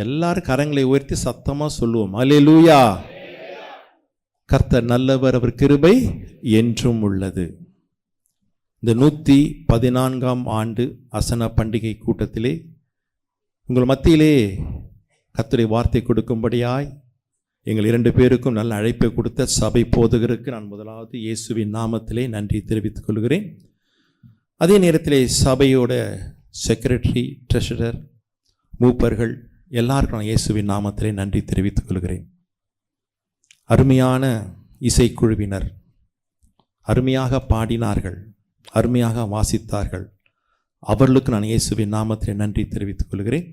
எல்லாரும் கரங்களை உயர்த்தி சத்தமா சொல்லுவோம், அல்லேலூயா. கர்த்தர் நல்லவர், அவர் கிருபை என்றும் உள்ளது. இந்த 114ஆம் ஆண்டு அசன பண்டிகை கூட்டத்திலே உங்கள் மத்தியிலே கர்த்தருடைய வார்த்தை கொடுக்கும்படியாய் எங்கள் 2 பேருக்கும் நல்ல அழைப்பை கொடுத்த சபை போதகருக்கு நான் முதலாவது இயேசுவின் நாமத்திலே நன்றி தெரிவித்துக் கொள்கிறேன். அதே நேரத்திலே சபையோட செக்ரட்டரி, ட்ரெஷரர், மூப்பர்கள் எல்லாருக்கும் நான் இயேசுவின் நாமத்திலே நன்றி தெரிவித்துக் கொள்கிறேன். அருமையான இசைக்குழுவினர் அருமையாக பாடினார்கள், அருமையாக வாசித்தார்கள். அவர்களுக்கு நான் இயேசுவின் நாமத்திலே நன்றி தெரிவித்துக் கொள்கிறேன்.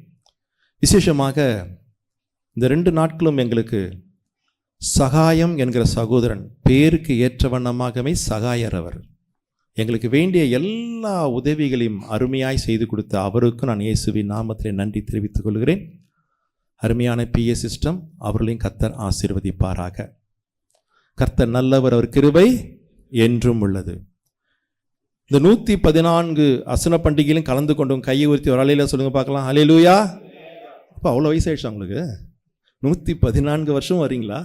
விசேஷமாக இந்த 2 நாட்களும் எங்களுக்கு சகாயம் என்கிற சகோதரன், பேருக்கு ஏற்ற வண்ணமாகவே சகாயர் அவர், எங்களுக்கு வேண்டிய எல்லா உதவிகளையும் அருமையாய் செய்து கொடுத்த அவருக்கும் நான் இயேசுவின் நாமத்திலே நன்றி தெரிவித்துக் கொள்கிறேன். அருமையான PA சிஸ்டம், அவர்களையும் கர்த்தர் ஆசீர்வதிப்பாராக. கர்த்தர் நல்லவர், அவர் கிருபை என்றும் உள்ளது. இந்த 114 அசன பண்டிகையிலும் கலந்து கொண்டோம். கையை உயர்த்தி ஒரு அலையில சொல்லுங்க பார்க்கலாம், அல்லேலூயா. அப்போ அவ்வளோ வயசாயிடுச்சு உங்களுக்கு? 114 வருஷம் வரீங்களா?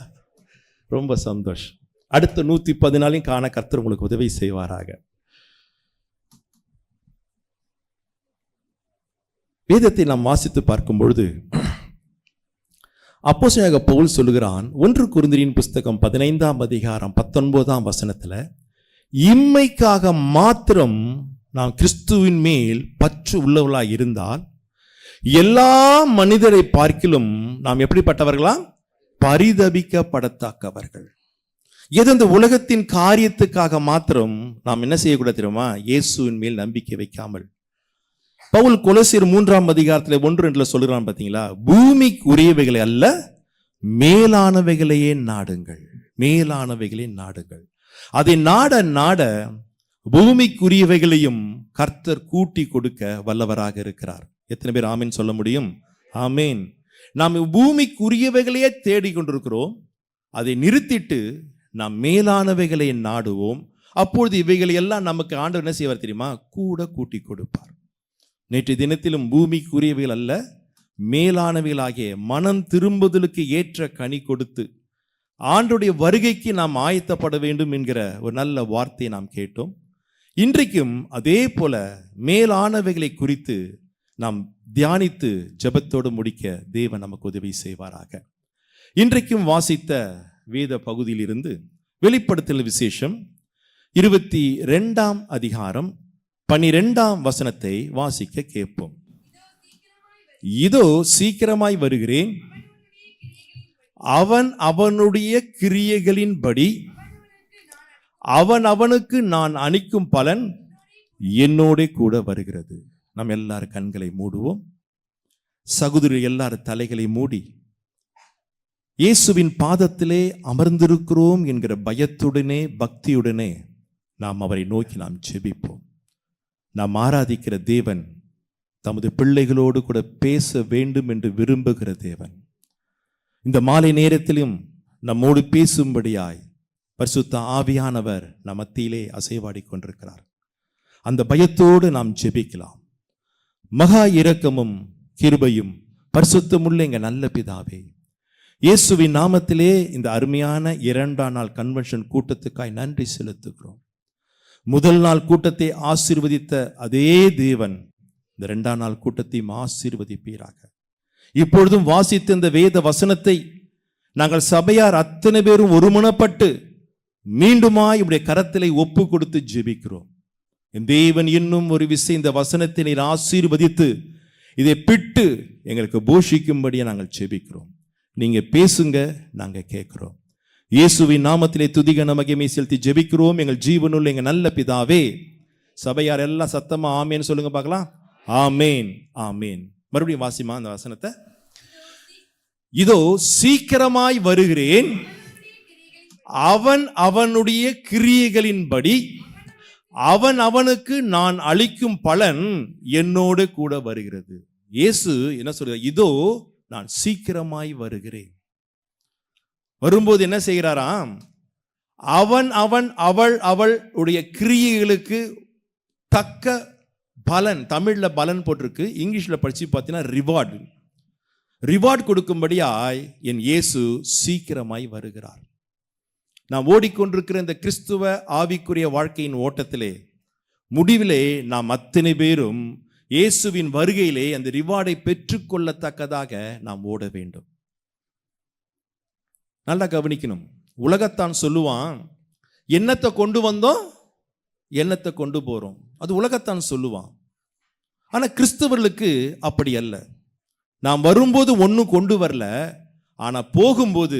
ரொம்ப சந்தோஷம். அடுத்த 114 காண கர்த்தர் உங்களுக்கு உதவி செய்வாராக. வேதத்தை நாம் வாசித்து பார்க்கும் பொழுது அப்போஸ்தலனாகிய பவுல் சொல்லுகிறான், 1 கொரிந்தியரின் புஸ்தகம் 15ஆம் அதிகாரம் 19ஆம் வசனத்துல, இம்மைக்காக மாத்திரம் நாம் கிறிஸ்துவின் மேல் பற்று உள்ளவர்களாய் இருந்தால் எல்லா மனிதரை பார்க்கிலும் நாம் எப்படிப்பட்டவர்களா? பரிதபிக்கப்படத்தக்கவர்கள். எது இந்த உலகத்தின் காரியத்துக்காக மாத்திரம் நாம் என்ன செய்யக்கூடாது தெரியுமா? இயேசுவின் மேல் நம்பிக்கை வைக்காமல். பவுல் கொலோசியர் 3ஆம் அதிகாரத்தில் 1:2 சொல்லுகிறான் பார்த்தீங்களா, பூமிக்கு உரியவைகளை அல்ல மேலானவைகளையே நாடுங்கள், மேலானவைகளே நாடுங்கள். அதை நாட நாட பூமிக்குரியவைகளையும் கர்த்தர் கூட்டி கொடுக்க வல்லவராக இருக்கிறார். எத்தனை பேர் ஆமீன் சொல்ல முடியும்? ஆமீன். நாம் பூமிக்குரியவைகளையே தேடிக்கொண்டிருக்கிறோம். அதை நிறுத்திட்டு நாம் மேலானவைகளை நாடுவோம். அப்பொழுது இவைகளை எல்லாம் நமக்கு ஆண்டவர் என்ன செய்வார் தெரியுமா? கூட கூட்டி கொடுப்பார். நேற்று தினத்திலும் பூமிக்குரியவைகள் அல்ல மேலானவைகளாகிய மனம் திரும்புதலுக்கு ஏற்ற கனி கொடுத்து ஆண்டவருடைய வருகைக்கு நாம் ஆயத்தப்பட வேண்டும் என்கிற ஒரு நல்ல வார்த்தையை நாம் கேட்டோம். இன்றைக்கும் அதே போல மேலானவைகளை குறித்து நாம் தியானித்து ஜெபத்தோடு முடிக்க தேவன் நமக்கு உதவி செய்வாராக. இன்றைக்கும் வாசித்த வேத பகுதியிலிருந்து வெளிப்படுத்தல் விசேஷம் 22ஆம் அதிகாரம் 12ஆம் வசனத்தை வாசிக்க கேட்போம். இதோ சீக்கிரமாய் வருகிறேன், அவன் அவனுடைய கிரியைகளின்படி அவன் அவனுக்கு நான் அளிக்கும் பலன் என்னோட கூட வருகிறது. நாம் எல்லாரும் கண்களை மூடுவோம். சகோதரி எல்லாரும் தலைகளை மூடி இயேசுவின் பாதத்திலே அமர்ந்திருக்கிறோம் என்கிற பயத்துடனே பக்தியுடனே நாம் அவரை நோக்கி நாம் ஜெபிப்போம். நாம் ஆராதிக்கிற தேவன் தமது பிள்ளைகளோடு கூட பேச வேண்டும் என்று விரும்புகிற தேவன். இந்த மாலை நேரத்திலும் நம்மோடு பேசும்படியாய் பரிசுத்த ஆவியானவர் நம் மத்தியிலே அசைவாடி கொண்டிருக்கிறார். அந்த பயத்தோடு நாம் ஜெபிக்கலாம். மகா இரக்கமும் கிருபையும் பரிசுத்தமுள்ள எங்க நல்ல பிதாவே, இயேசுவின் நாமத்திலே இந்த அருமையான 2ஆம் நாள் கன்வென்ஷன் கூட்டத்துக்காய் நன்றி செலுத்துகிறோம். முதல் நாள் கூட்டத்தை ஆசீர்வதித்த அதே தேவன் இந்த 2ஆம் நாள் கூட்டத்தையும் ஆசீர்வதிப்பீராக. இப்பொழுதும் வாசித்த இந்த வேத வசனத்தை நாங்கள் சபையார் அத்தனை பேரும் ஒருமனப்பட்டு மீண்டுமாய் இப்படி கரத்திலே ஒப்பு கொடுத்து ஜெபிக்கிறோம். என் தேவன் இன்னும் ஒரு விஷயம், இந்த வசனத்தை நீர் ஆசீர்வதித்து இதை பிட்டு எங்களுக்கு போஷிக்கும்படியே நாங்கள் ஜெபிக்கிறோம். நீங்க பேசுங்க, நாங்க கேட்கிறோம். இயேசுவின் நாமத்திலே துதிகன மகிமை செலுத்தி ஜெபிக்கிறோம் எங்கள் ஜீவனுள்ள எங்க நல்ல பிதாவே. சபையார் எல்லாம் சத்தமா ஆமேன் சொல்லுங்க பார்க்கலாம். ஆமேன், ஆமேன். மறுபடியும் வாசிமா அந்த வசனத்தை. இதோ சீக்கிரமாய் வருகிறேன், அவன் அவனுடைய கிரியைகளின்படி அவன் அவனுக்கு நான் அளிக்கும் பலன் என்னோடு கூட வருகிறது. இயேசு என்ன சொல்றார்? இதோ நான் சீக்கிரமாய் வருகிறேன். வரும்போது என்ன செய்கிறாராம்? அவன் அவன் அவள் அவள் உடைய கிரியைகளுக்கு தக்க பலன். தமிழ்ல பலன் போட்டிருக்கு, இங்கிலீஷ்ல படிச்சு பார்த்தீங்கன்னா ரிவார்டு. ரிவார்ட் கொடுக்கும்படியாய் என் இயேசு சீக்கிரமாய் வருகிறார். நாம் ஓடிக்கொண்டிருக்கிற இந்த கிறிஸ்துவ ஆவிக்குரிய வாழ்க்கையின் ஓட்டத்திலே முடிவிலே நாம் அத்தனை பேரும் இயேசுவின் வருகையிலே அந்த ரிவார்டை பெற்றுக்கொள்ளத்தக்கதாக நாம் ஓட வேண்டும். நல்லா கவனிக்கணும். உலகத்தான் சொல்லுவான், என்னத்தை கொண்டு வந்தோம், என்னத்தை கொண்டு போறோம், அது உலகத்தான் சொல்லுவான். ஆனா கிறிஸ்தவர்களுக்கு அப்படி அல்ல. நாம் வரும்போது ஒன்றும் கொண்டு வரல, ஆனா போகும்போது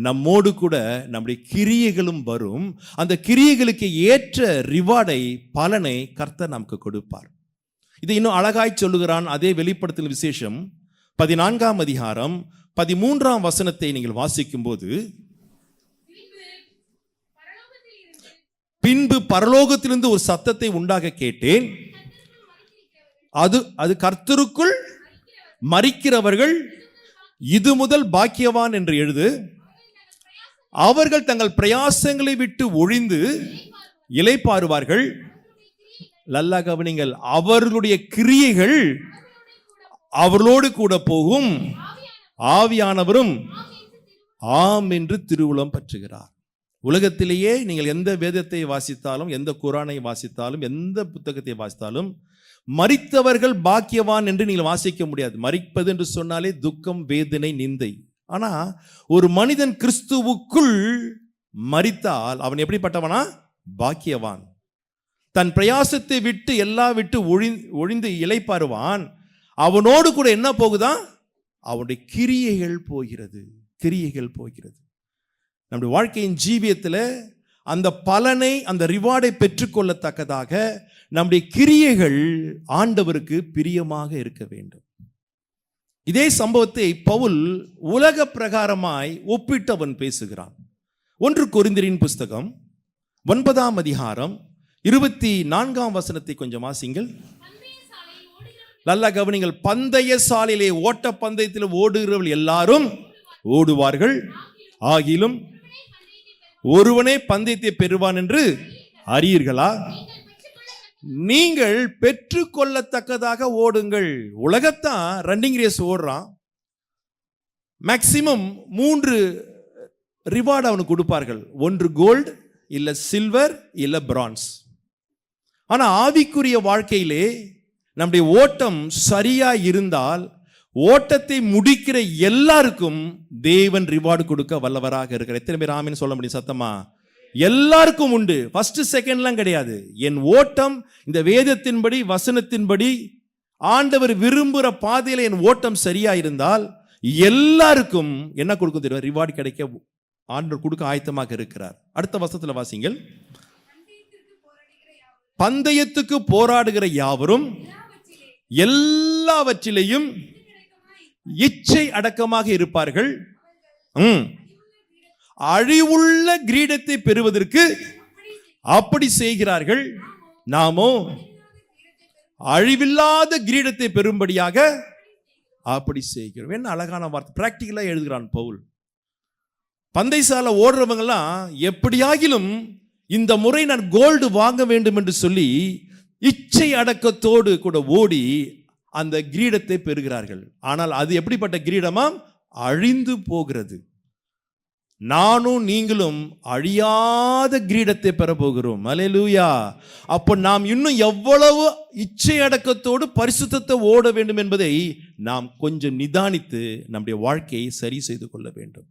நம்மோடு கூட நம்முடைய கிரியைகளும் வரும். அந்த கிரியைகளுக்கு ஏற்ற ரிவார்டை, பலனை கர்த்தர் நமக்கு கொடுப்பார். இதை இன்னும் அழகாய் சொல்லுகிறான். அதே வெளிப்படுத்தல் விசேஷம் 14ஆம் அதிகாரம் 13ஆம் வசனத்தை நீங்கள் வாசிக்கும் போது, பின்பு பரலோகத்திலிருந்து ஒரு சத்தத்தை உண்டாக கேட்டேன், அது கர்த்தருக்குள் மரிக்கிறவர்கள் இது முதல் பாக்கியவான் என்று எழுது. அவர்கள் தங்கள் பிரயாசங்களை விட்டு ஒழிந்து இளைப்பாறுவார்கள். நல்லா கவனிங்கள். அவர்களுடைய கிரியைகள் அவர்களோடு கூட போகும், ஆவியானவரும் ஆம் என்று திருவுளம் பற்றுகிறார். உலகத்திலேயே நீங்கள் எந்த வேதத்தை வாசித்தாலும், எந்த குரானை வாசித்தாலும், எந்த புத்தகத்தை வாசித்தாலும் மரித்தவர்கள் பாக்கியவான் என்று நீங்கள் வாசிக்க முடியாது. மரிப்பது என்று சொன்னாலே துக்கம், வேதனை, நிந்தை. ஆனா ஒரு மனிதன் கிறிஸ்துவுக்குள் மரித்தால் அவன் எப்படிப்பட்டவனா? பாக்கியவான். தன் பிரயாசத்தை விட்டு எல்லாம் விட்டு ஒழிந்து இளைப்பாறுவான். அவனோடு கூட என்ன போகுதான்? அவனுடைய கிரியைகள் போகிறது. கிரியைகள் போகிறது. நம்முடைய வாழ்க்கையின் ஜீவியத்தில் அந்த பலனை, அந்த ரிவார்டை பெற்றுக்கொள்ளத்தக்கதாக நம்முடைய கிரியைகள் ஆண்டவருக்கு பிரியமாக இருக்க வேண்டும். இதே சம்பவத்தை பவுல் உலக பிரகாரமாய் ஒப்பிட்டவன் பேசுகிறான். 1 கொரிந்தியரின் புஸ்தகம் 9ஆம் அதிகாரம் 24ஆம் வசனத்தை கொஞ்சம் வாசிங்கள். நல்லா கவனிங்கள். பந்தய சாலையிலே, ஓட்ட பந்தயத்தில் ஓடுகிறவர்கள் எல்லாரும் ஓடுவார்கள், ஆகிலும் ஒருவனே பந்தயத்தை பெறுவான் என்று அறியீர்களா? நீங்கள் பெற்றுக்கொள்ளத்தக்கதாக ஓடுங்கள். உலகத்தான் ரன்னிங் ரேஸ் ஓடுறான். மேக்சிமம் 3 ரிவார்டு அவனுக்கு கொடுப்பார்கள். 1 கோல்டு, இல்ல சில்வர், இல்ல பிரான்ஸ். ஆனா ஆவிக்குரிய வாழ்க்கையிலே நம்முடைய ஓட்டம் சரியா இருந்தால் ஓட்டத்தை முடிக்கிற எல்லாருக்கும் தேவன் ரிவார்டு கொடுக்க வல்லவராக இருக்கிறார். எத்தனை பேர் ஆமென் சொல்ல முடியும் சத்தமா? எல்லாருக்கும் உண்டு. ஃபர்ஸ்ட் செகண்ட்லாம் கிடையாது. என் ஓட்டம் இந்த வேதத்தின்படி, வசனத்தின்படி, ஆண்டவர் விரும்புகிற பாதையில என் ஓட்டம் சரியா இருந்தால் எல்லாருக்கும் என்ன கொடுக்க தெரியும்? ரிவார்டு கிடைக்க ஆண்டவர் கொடுக்க ஆயத்தமாக இருக்கிறார். அடுத்த வசனத்துல வாசிங்கள். பந்தயத்துக்கு போராடுகிற யாவரும் எல்லாவற்றிலையும் இச்சை அடக்கமாக இருப்பார்கள். அழிவுள்ள கிரீடத்தை பெறுவதற்கு அப்படி செய்கிறார்கள். நாமோ அழிவில்லாத கிரீடத்தை பெறும்படியாக அப்படி செய்கிறோம். என்ன அழகான வார்த்தை! பிராக்டிகலா எழுதுகிறான் பவுல். பந்தயசாலை ஓடுறவங்கெல்லாம் எப்படியாகிலும் இந்த முறை நான் கோல்டு வாங்க வேண்டும் என்று சொல்லி இச்சை அடக்கத்தோடு கூட ஓடி அந்த கிரீடத்தை பெறுகிறார்கள். ஆனால் அது எப்படிப்பட்ட கிரீடமா? அழிந்து போகிறது. நானும் நீங்களும் அழியாத கிரீடத்தை பெற போகிறோம். அல்லேலூயா! அப்போ நாம் இன்னும் எவ்வளவு இச்சை அடக்கத்தோடு பரிசுத்தத்தை ஓட வேண்டும் என்பதை நாம் கொஞ்சம் நிதானித்து நம்முடைய வாழ்க்கையை சரி செய்து கொள்ள வேண்டும்.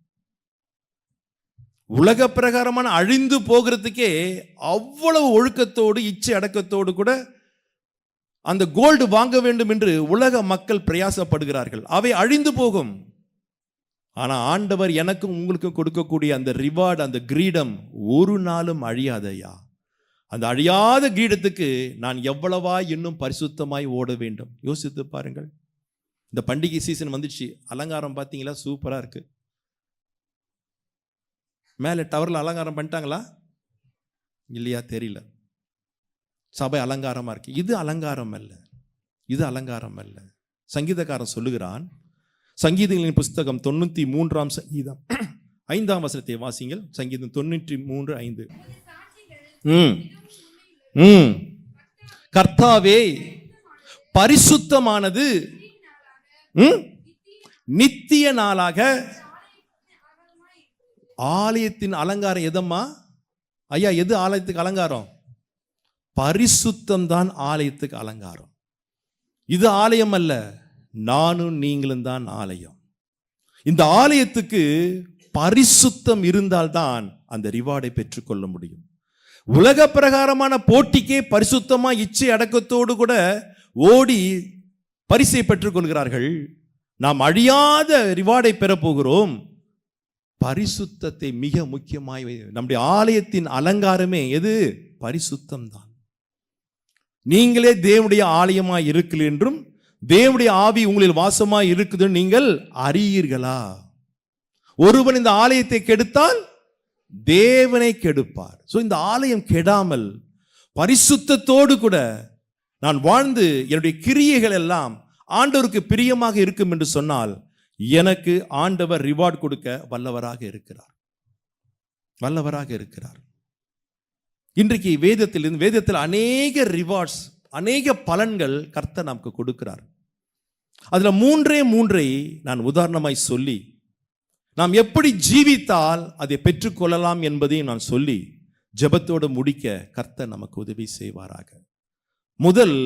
உலக பிரகாரமான அழிந்து போகிறதுக்கே அவ்வளவு ஒழுக்கத்தோடு, இச்சை அடக்கத்தோடு கூட அந்த கோல்டு வாங்க வேண்டும் என்று உலக மக்கள் பிரயாசப்படுகிறார்கள். அவை அழிந்து போகும். ஆனா ஆண்டவர் எனக்கும் உங்களுக்கும் கொடுக்கக்கூடிய அந்த ரிவார்டு, அந்த கிரீடம் ஒரு நாளும் அழியாதையா. அந்த அழியாத கிரீடத்துக்கு நான் எவ்வளவா இன்னும் பரிசுத்தமாய் ஓட வேண்டும். யோசித்து பாருங்கள். இந்த பண்டிகை சீசன் வந்துச்சு. அலங்காரம் பார்த்தீங்களா? சூப்பரா இருக்கு. மேலே டவரில் அலங்காரம் பண்ணிட்டாங்களா இல்லையா தெரியல. சபை அலங்காரமா இருக்கு. இது அலங்காரம் அல்ல, இது அலங்காரம் அல்ல. சங்கீதக்காரன் சொல்லுகிறான், சங்கீதங்களின் புஸ்தகம் 93ஆம் சங்கீதம் 5ஆம் வசனத்தை வாசிங்கள். சங்கீதம் 93:5. கர்த்தாவே, பரிசுத்தமானது நித்திய நாளாக. ஆலயத்தின் அலங்காரம் எதம்மா? ஐயா, எது ஆலயத்துக்கு அலங்காரம்? பரிசுத்தம் தான் ஆலயத்துக்கு அலங்காரம். இது ஆலயம் அல்ல, நானும் நீங்களும் தான் ஆலயம். இந்த ஆலயத்துக்கு பரிசுத்தம் இருந்தால்தான் அந்த ரிவார்டை பெற்றுக்கொள்ள முடியும். உலக பிரகாரமான போட்டிக்கே பரிசுத்தமா இச்சை அடக்கத்தோடு கூட ஓடி பரிசை பெற்றுக்கொள்கிறார்கள். நாம் அழியாத ரிவார்டை பெறப்போகிறோம். பரிசுத்தத்தை மிக முக்கியமாய், நம்முடைய ஆலயத்தின் அலங்காரமே எது? பரிசுத்தம் தான். நீங்களே தேவனுடைய ஆலயமாய் இருக்கிறீர்கள் என்றும் தேவனுடைய ஆவி உங்களில் வாசமாய் இருக்குது நீங்கள் அறியீர்களா? ஒருவன் இந்த ஆலயத்தை கெடுத்தால் தேவனை கெடுப்பார். சோ இந்த ஆலயம் கெடாமல் பரிசுத்தத்தோடு கூட நான் வாழ்ந்து என்னுடைய கிரியைகள் எல்லாம் ஆண்டவருக்கு பிரியமாக இருக்கும் என்று சொன்னால் எனக்கு ஆண்டவர் ரிவார்ட் கொடுக்க வல்லவராக இருக்கிறார், வல்லவராக இருக்கிறார். இன்றைக்கு வேதத்தில் அநேக ரிவார்ட்ஸ், அநேக பலன்கள் கர்த்தர் நமக்கு கொடுக்கிறார். அதுல மூன்றை நான் உதாரணமாய் சொல்லி நாம் எப்படி ஜீவித்தால் அதை பெற்றுக்கொள்ளலாம் என்பதையும் நான் சொல்லி ஜெபத்தோடு முடிக்க கர்த்தர் நமக்கு உதவி செய்வாராக. முதல்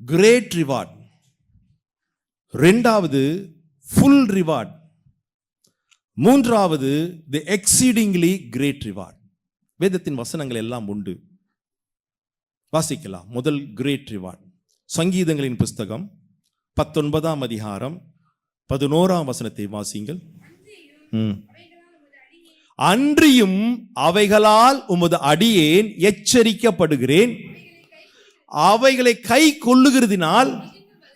கிரேட் ரிவார்ட், இரண்டாவது ஃபுல் ரிவார்ட், மூன்றாவது தி எக்ஸீடிங்லி கிரேட் ரிவார்ட். வேதத்தின் வசனங்கள் எல்லாம் உண்டு, வாசிக்கலாம். முதல் கிரேட் ரிவார்ட், சங்கீதங்களின் புஸ்தகம் 19ஆம் அதிகாரம் 11ஆம் வசனத்தை வாசிங்கள். அன்றியும் அவைகளால் உமது அடியேன் எச்சரிக்கப்படுகிறேன், அவைகளை கை கொள்ளுகிறதினால்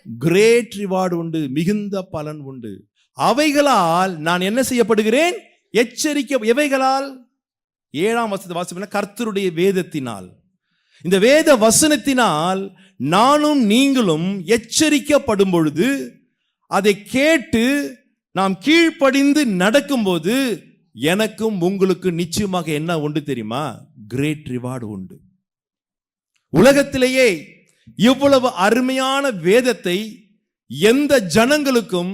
கிரேட் ரிவார்டு உண்டு, மிகுந்த பலன் உண்டு. அவைகளால் நான் என்ன செய்யப்படுகிறேன்? எச்சரிக்க. எவைகளால்? 7ஆம் வசனத்தை வாசிப்பேன். கர்த்தருடைய வேதத்தினால், இந்த வேத வசனத்தினால் நானும் நீங்களும் எச்சரிக்கப்படும் பொழுது, அதை கேட்டு நாம் கீழ்ப்படிந்து நடக்கும்போது எனக்கும் உங்களுக்கு நிச்சயமாக என்ன உண்டு தெரியுமா? கிரேட் ரிவார்டு உண்டு. உலகத்திலேயே இவ்வளவு அருமையான வேதத்தை எந்த ஜனங்களுக்கும்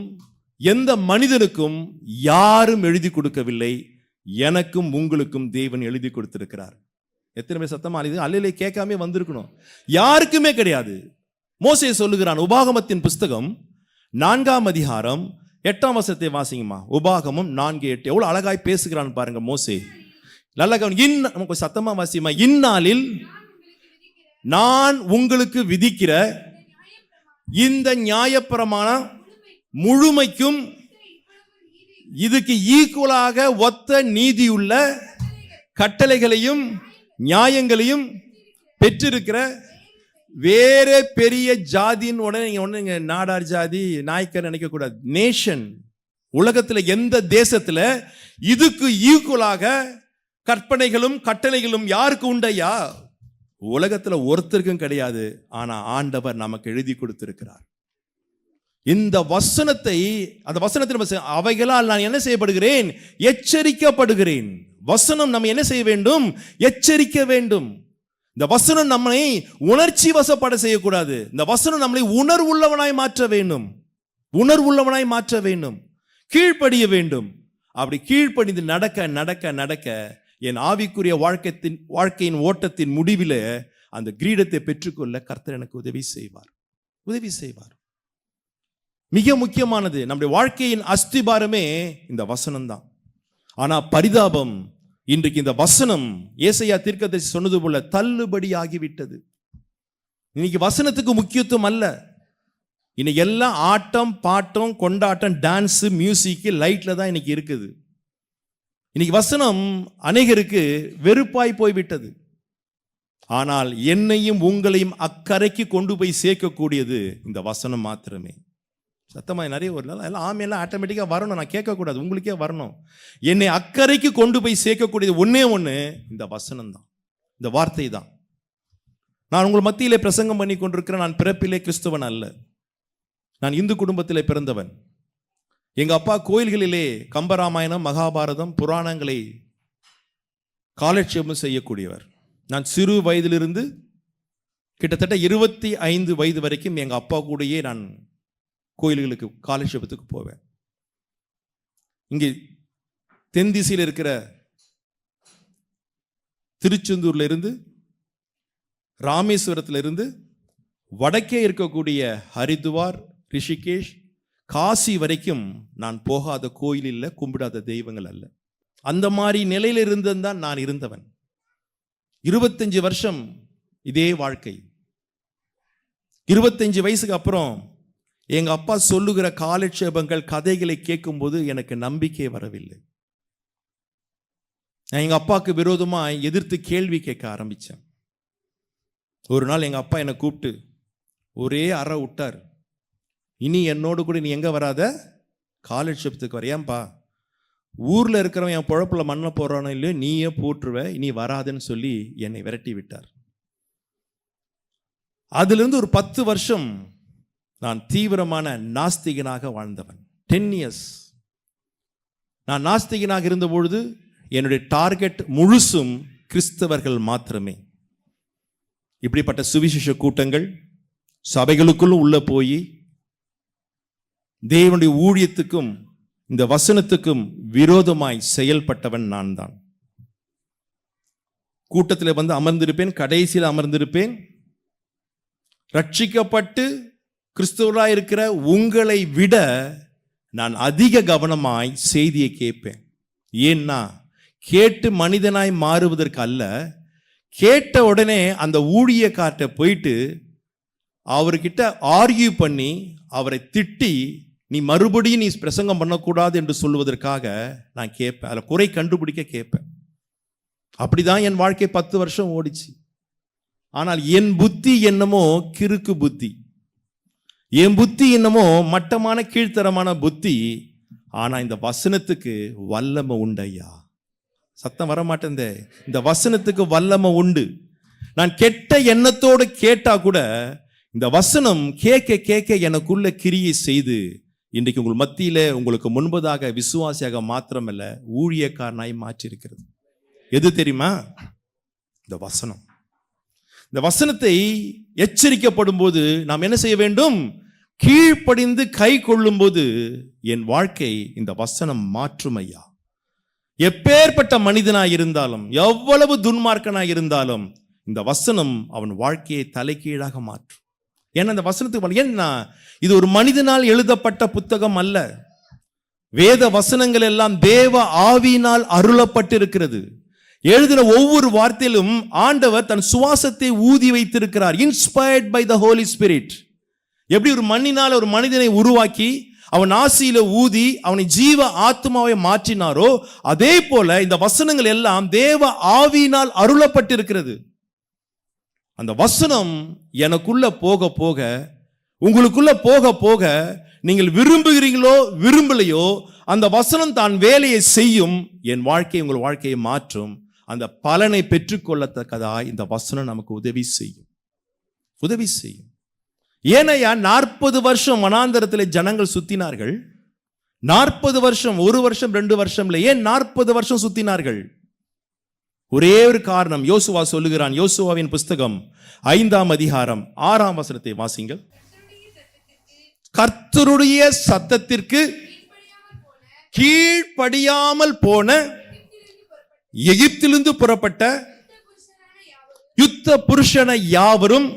எந்த மனிதனுக்கும் யாரும் எழுதி கொடுக்கவில்லை. எனக்கும் உங்களுக்கும் தேவன் எழுதி கொடுத்திருக்கிறார். எத்தனை பேர் சத்தமா அல்லையிலே கேட்காம வந்திருக்கணும்? யாருக்குமே கிடையாது. மோசே சொல்லுகிறான், உபாகமத்தின் புஸ்தகம் 4ஆம் அதிகாரம் 8ஆம் வசனத்தை வாசிங்கம்மா. உபாகமம் 4:8. எவ்வளவு அழகாய் பேசுகிறான் பாருங்க மோசே. நல்ல கவனம், சத்தமா வாசிமா. இந்நாளில் நான் உங்களுக்கு விதிக்கிற இந்த நியாயப்பிரமாணம் முழுமைக்கும் இதுக்கு ஈக்குவலாக ஒத்த நீதியுள்ள கட்டளைகளையும் நியாயங்களையும் பெற்றிருக்கிற வேற பெரிய ஜாதின்னு உடனே நாடார் ஜாதி நாய்க்கர் நினைக்க கூடாது. நேஷன், உலகத்துல எந்த தேசத்துல இதுக்கு ஈக்குவலாக கற்பனைகளும் கட்டளைகளும் யாருக்கு உண்டையா? உலகத்துல ஒருத்தருக்கும் கிடையாது. ஆனா ஆண்டவர் நமக்கு எழுதி கொடுத்திருக்கிறார். இந்த வசனத்தை, அந்த வசனத்தில் அவைகளால் நான் என்ன செய்யப்படுகிறேன்? எச்சரிக்கப்படுகிறேன். வசனம் நம்ம என்ன செய்ய வேண்டும்? எச்சரிக்க வேண்டும். இந்த வசனம் நம்மை உணர்ச்சி வசப்பட செய்யக்கூடாது. இந்த வசனம் நம்மளை உணர்வுள்ளவனாய் மாற்ற வேண்டும், உணர்வுள்ளவனாய் மாற்ற வேண்டும், கீழ்ப்படிய வேண்டும். அப்படி கீழ்ப்படிந்து நடக்க நடக்க நடக்க என் ஆவிக்குரிய வாழ்க்கையின் ஓட்டத்தின் முடிவில் அந்த கிரீடத்தை பெற்றுக்கொள்ள கர்த்தர் எனக்கு உதவி செய்வார், உதவி செய்வார். மிக முக்கியமானது, நம்முடைய வாழ்க்கையின் அஸ்திபாரமே இந்த வசனம் தான். ஆனா பரிதாபம், இன்றைக்கு இந்த வசனம் ஏசாயா தீர்க்கதரிசி சொன்னது போல தள்ளுபடி ஆகிவிட்டது. இன்னைக்கு வசனத்துக்கு முக்கியத்துவம் அல்ல. இன்னைக்கு எல்லாம் ஆட்டம் பாட்டம் கொண்டாட்டம் டான்ஸ் மியூசிக் லைட்ல தான் இன்னைக்கு இருக்குது. இன்னைக்கு வசனம் அநேகருக்கு வெறுப்பாய் போய்விட்டது. ஆனால் என்னையும் உங்களையும் அக்கறைக்கு கொண்டு போய் சேர்க்கக்கூடியது இந்த வசனம் மாத்திரமே. சத்தமா நிறைய ஒரு எல்லாம் ஆமையெல்லாம் ஆட்டோமேட்டிக்காக வரணும், நான் கேட்கக்கூடாது, உங்களுக்கே வரணும். என்னை அக்கறைக்கு கொண்டு போய் சேர்க்கக்கூடியது ஒன்னே ஒன்று இந்த வசனம் தான், இந்த வார்த்தை தான். நான் உங்கள் மத்தியிலே பிரசங்கம் பண்ணி கொண்டிருக்கிறேன். நான் பிறப்பிலே கிறிஸ்தவன் அல்ல, நான் இந்து குடும்பத்திலே பிறந்தவன். எங்க அப்பா கோயில்களிலே கம்பராமாயணம் மகாபாரதம் புராணங்களை காலட்சேபம் செய்யக்கூடியவர். நான் சிறு வயதிலிருந்து கிட்டத்தட்ட 25 வயது வரைக்கும் எங்க அப்பா கூடயே நான் கோயில்களுக்கு காலட்சேபத்துக்கு போவேன். இங்கே தென் திசையில் இருக்கிற திருச்செந்தூர்ல இருந்து, ராமேஸ்வரத்துல இருந்து, வடக்கே இருக்கக்கூடிய ஹரித்வார், ரிஷிகேஷ், காசி வரைக்கும் நான் போகாத கோயில் இல்லை, கும்பிடாத தெய்வங்கள் அல்ல. அந்த மாதிரி நிலையில இருந்துதான் நான் இருந்தவன். 25 வருஷம் இதே வாழ்க்கை. 25 வயசுக்கு அப்புறம் எங்க அப்பா சொல்லுகிற காலட்சேபங்கள், கதைகளை கேட்கும்போது எனக்கு நம்பிக்கை வரவில்லை. நான் எங்க அப்பாவுக்கு விரோதமா எதிர்த்து கேள்வி கேட்க ஆரம்பிச்சேன். ஒரு நாள் எங்க அப்பா என்னை கூப்பிட்டு ஒரே அறை விட்டார். இனி என்னோடு கூட நீ எங்க வராத, காலட்சேபத்துக்கு வர. ஏன்பா, ஊர்ல இருக்கிறவன் என் பொழப்புல மண்ணை போடுறானோ இல்லையோ, நீயே போட்டுருவ, இனி வராதுன்னு சொல்லி என்னை விரட்டி விட்டார். அதுல இருந்து ஒரு 10 வருஷம் நான் தீவிரமான நாஸ்திகனாக வாழ்ந்தவன். 10 இயர்ஸ் நான் நாஸ்திகனாக இருந்த பொழுது என்னுடைய டார்கெட் முழுசும் கிறிஸ்தவர்கள் மாத்திரமே. இப்படிப்பட்ட சுவிசேஷ கூட்டங்கள், சபைகளுக்குள்ளும் உள்ள போய் தேவனுடைய ஊழியத்துக்கும் இந்த வசனத்துக்கும் விரோதமாய் செயல்பட்டவன் நான் தான். கூட்டத்தில் வந்து அமர்ந்திருப்பேன், கடைசியில் அமர்ந்திருப்பேன். ரட்சிக்கப்பட்டு கிறிஸ்தவராய் இருக்கிற உங்களை விட நான் அதிக கவனமாய் செய்தியை கேட்பேன். ஏன்னா கேட்டு மனிதனாய் மாறுவதற்கு அல்ல, கேட்ட உடனே அந்த ஊழியக்கார்ட்ட போயிட்டு அவர்கிட்ட ஆர்கியூ பண்ணி அவரை திட்டி நீ மறுபடியும் நீ பிரசங்கம் பண்ணக்கூடாது என்று சொல்லுவதற்காக நான் கேட்பேன். அதில் குறை கண்டுபிடிக்க கேட்பேன். அப்படிதான் என் வாழ்க்கை 10 வருஷம் ஓடிச்சு. ஆனால் என் புத்தி என்னமோ கிறுக்கு புத்தி, என் புத்தி என்னமோ மட்டமான கீழ்த்தரமான புத்தி. ஆனா இந்த வசனத்துக்கு வல்லமை உண்டு ஐயா. சத்தம் வர மாட்டேன். இந்த வசனத்துக்கு வல்லமை உண்டு. நான் கெட்ட எண்ணத்தோடு கேட்டா கூட இந்த வசனம் கேட்க கேட்க எனக்குள்ள கிரியை செய்து இன்றைக்கு உங்கள் மத்தியில உங்களுக்கு முன்பதாக விசுவாசியாக மாத்திரமல்ல, ஊழியக்காரனாய் மாற்றிருக்கிறது. எது தெரியுமா? இந்த வசனம். இந்த வசனத்தை எச்சரிக்கப்படும் போது நாம் என்ன செய்ய வேண்டும்? கீழ்ப்படிந்து கை கொள்ளும் போது என் வாழ்க்கை இந்த வசனம் மாற்றும் ஐயா. எப்பேற்பட்ட மனிதனாய் இருந்தாலும், எவ்வளவு துன்மார்க்கனாய் இருந்தாலும் இந்த வசனம் அவன் வாழ்க்கையை தலைகீழாக மாற்றும். ஏன்னா இந்த வசனத்துக்கு ஏன்னா இது ஒரு மனிதனால் எழுதப்பட்ட புத்தகம் அல்ல. வேத வசனங்கள் எல்லாம் தேவ ஆவியினால் அருளப்பட்டிருக்கிறது. எழுதின ஒவ்வொரு வார்த்தையிலும் ஆண்டவர் தன் சுவாசத்தை ஊதி வைத்திருக்கிறார். Inspired by the Holy Spirit. எப்படி ஒரு மண்ணினால் ஒரு மனிதனை உருவாக்கி அவன் ஆசியில ஊதி அவனை ஜீவ ஆத்மாவை மாற்றினாரோ, அதே போல இந்த வசனங்கள் எல்லாம் தேவ ஆவியினால் அருளப்பட்டிருக்கிறது. அந்த வசனம் எனக்குள்ள போக போக, உங்களுக்குள்ள போக போக, நீங்கள் விரும்புகிறீங்களோ விரும்பலையோ அந்த வசனம் தான் வேலையை செய்யும். என் வாழ்க்கை உங்கள் வாழ்க்கையை மாற்றும். அந்த பலனை பெற்றுக்கொள்ளத்தக்கதாய் இந்த வசனம் நமக்கு உதவி செய்யும். உதவி செய்யும். ஏனையா 40 வருஷம் வனாந்தரத்தில் ஜனங்கள் சுத்தினார்கள். 40 வருஷம், 1 வருஷம் 2 வருஷம் இல்லை, ஏன் 40 வருஷம் சுத்தினார்கள்? ஒரே ஒரு காரணம். யோசுவா சொல்லுகிறான். யோசுவாவின் புஸ்தகம் 5ஆம் அதிகாரம் 6ஆம் வசனத்தை வாசிங்கள். கர்த்தருடைய சத்தத்திற்கு கீழ்ப்படியாமல் போன எகிப்திலிருந்து புறப்பட்ட யுத்த புருஷன யாவரும்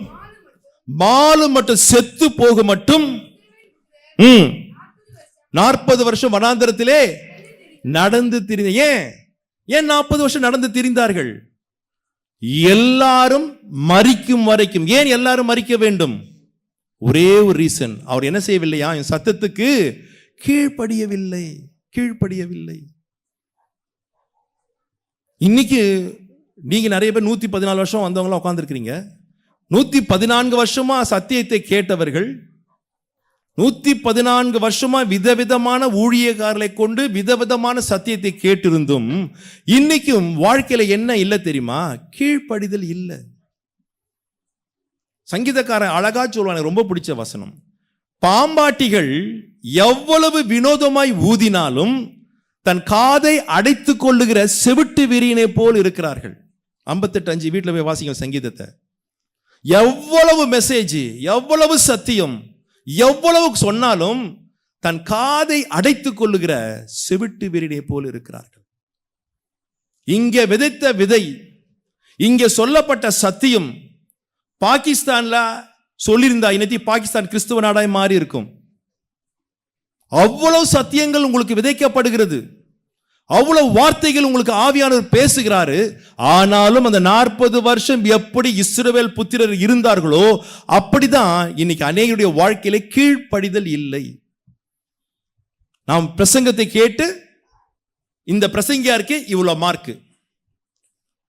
மாலு மட்டும் செத்து போக மட்டும் 40 வருஷம் வனாந்தரத்திலே நடந்து திரிந்த. ஏன் 40 வருஷம் நடந்து திரிந்தார்கள்? எல்லாரும் மரிக்கும் வரைக்கும். ஏன் எல்லாரும் மரிக்க வேண்டும்? ஒரே ஒரு ரீசன். அவர் என்ன செய்யவில்லையா? என் சத்தத்துக்கு கீழ்ப்படியவில்லை. கீழ்ப்படியவில்லை. இன்னைக்கு நீங்க நிறைய பேர் 114 வருஷம் வந்தவங்களா உட்கார்ந்துருக்கிறீங்க. 114 வருஷமா சத்தியத்தை கேட்டவர்கள், 114 வருஷமா விதவிதமான ஊழியக்காரர்களை கொண்டு விதவிதமான சத்தியத்தை கேட்டிருந்தும் இன்னைக்கும் வாழ்க்கையில என்ன இல்லை தெரியுமா? கீழ்ப்படிதல் இல்லை. சங்கீதக்காரன் அழகா சொல்வான, ரொம்ப பிடிச்ச வசனம். பாம்பாட்டிகள் எவ்வளவு வினோதமாய் ஊதினாலும் தன் காதை அடைத்துக் கொள்ளுகிற செவிட்டு விரியினை போல் இருக்கிறார்கள். 58:5 வீட்டில் போய் வாசிங்க சங்கீதத்தை. எவ்வளவு மெசேஜ், எவ்வளவு சத்தியம், எவ்வளவு சொன்னாலும் தன் காதை அடைத்துக் கொள்ளுகிற செவிட்டு வீரனை போல் இருக்கிறார்கள். இங்கே விதைத்த விதை, இங்கே சொல்லப்பட்ட சத்தியம் பாகிஸ்தான்ல சொல்லியிருந்தா இன்னைக்கு பாகிஸ்தான் கிறிஸ்துவ நாடாய் மாறி இருக்கும். அவ்வளவு சத்தியங்கள் உங்களுக்கு விதைக்கப்படுகிறது, அவ்வளவு வார்த்தைகள் உங்களுக்கு ஆவியானவர் பேசுகிறாரு. ஆனாலும் அந்த 40 வருஷம் எப்படி இஸ்ரவேல் புத்திரர் இருந்தார்களோ அப்படிதான் இன்னைக்கு அநேகருடைய வாழ்க்கையில கீழ்ப்படிதல் இல்லை. நாம் பிரசங்கத்தை கேட்டு இந்த பிரசங்கியாருக்கு இவ்வளவு மார்க்கு,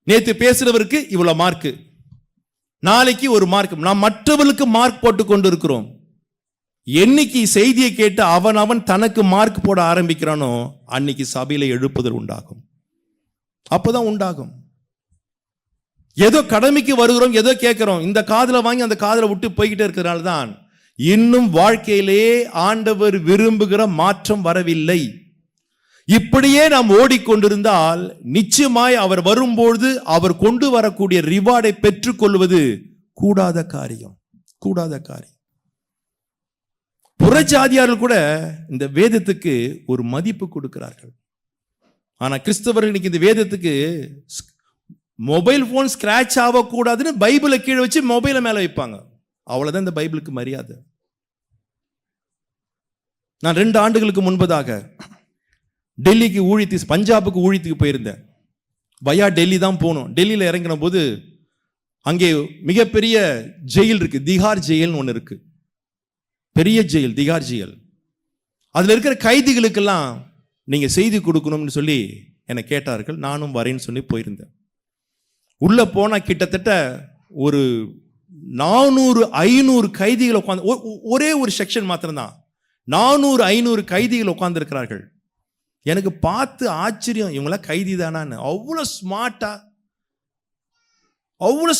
நேற்று பேசுறவருக்கு இவ்வளவு மார்க்கு, நாளைக்கு ஒரு மார்க், நாம் மற்றவர்களுக்கு மார்க் போட்டு கொண்டு இருக்கிறோம். என்னைக்கு செய்தியை கேட்டு அவன் தனக்கு மார்க் போட ஆரம்பிக்கிறானோ அன்னைக்கு சபையில எழுப்புதல் உண்டாகும். அப்பதான் உண்டாகும். ஏதோ கடமைக்கு வருகிறோம், ஏதோ கேட்கிறோம், இந்த காதுல வாங்கி அந்த காதுல விட்டு போய்கிட்டே இருக்கிறனால தான் இன்னும் வாழ்க்கையிலே ஆண்டவர் விரும்புகிற மாற்றம் வரவில்லை. இப்படியே நாம் ஓடிக்கொண்டிருந்தால் நிச்சயமாய் அவர் வரும்போது அவர் கொண்டு வரக்கூடிய ரிவார்டை பெற்றுக் கொள்வது கூடாத காரியம். புறஜாதியார்கள் கூட இந்த வேதத்துக்கு ஒரு மதிப்பு கொடுக்கிறார்கள். ஆனா கிறிஸ்தவர்கள் இன்னைக்கு இந்த வேதத்துக்கு மொபைல் போன் ஸ்கிராச் ஆகக்கூடாதுன்னு பைபிளை கீழே வச்சு மொபைலை மேல வைப்பாங்க. அவ்வளவுதான் இந்த பைபிளுக்கு மரியாதை. நான் 2 ஆண்டுகளுக்கு முன்பதாக டெல்லிக்கு பஞ்சாபுக்கு ஊழியத்துக்கு போயிருந்தேன். வயா டெல்லி தான் போனோம். டெல்லியில் இறங்கின போது அங்கே மிகப்பெரிய ஜெயில் இருக்கு, திகார் ஜெயில்னு ஒன்று இருக்கு, பெரிய ஜெயில், திகார் ஜெயில். அதுல இருக்கிற கைதிகளுக்கெல்லாம் நீங்க செய்தி கொடுக்கணும்னு சொல்லி என்னை கேட்டார்கள். நானும் வரேன்னு சொல்லி போயிருந்தேன். உள்ள போனா கிட்டத்தட்ட ஒரு 400-500 கைதிகள் உட்காந்து, ஒரே ஒரு செக்ஷன் மாத்திரம்தான், 400-500 கைதிகள் உட்கார்ந்து இருக்கிறார்கள். எனக்கு பார்த்து ஆச்சரியம், இவங்களாம் கைதி தானான்னு. அவ்வளோ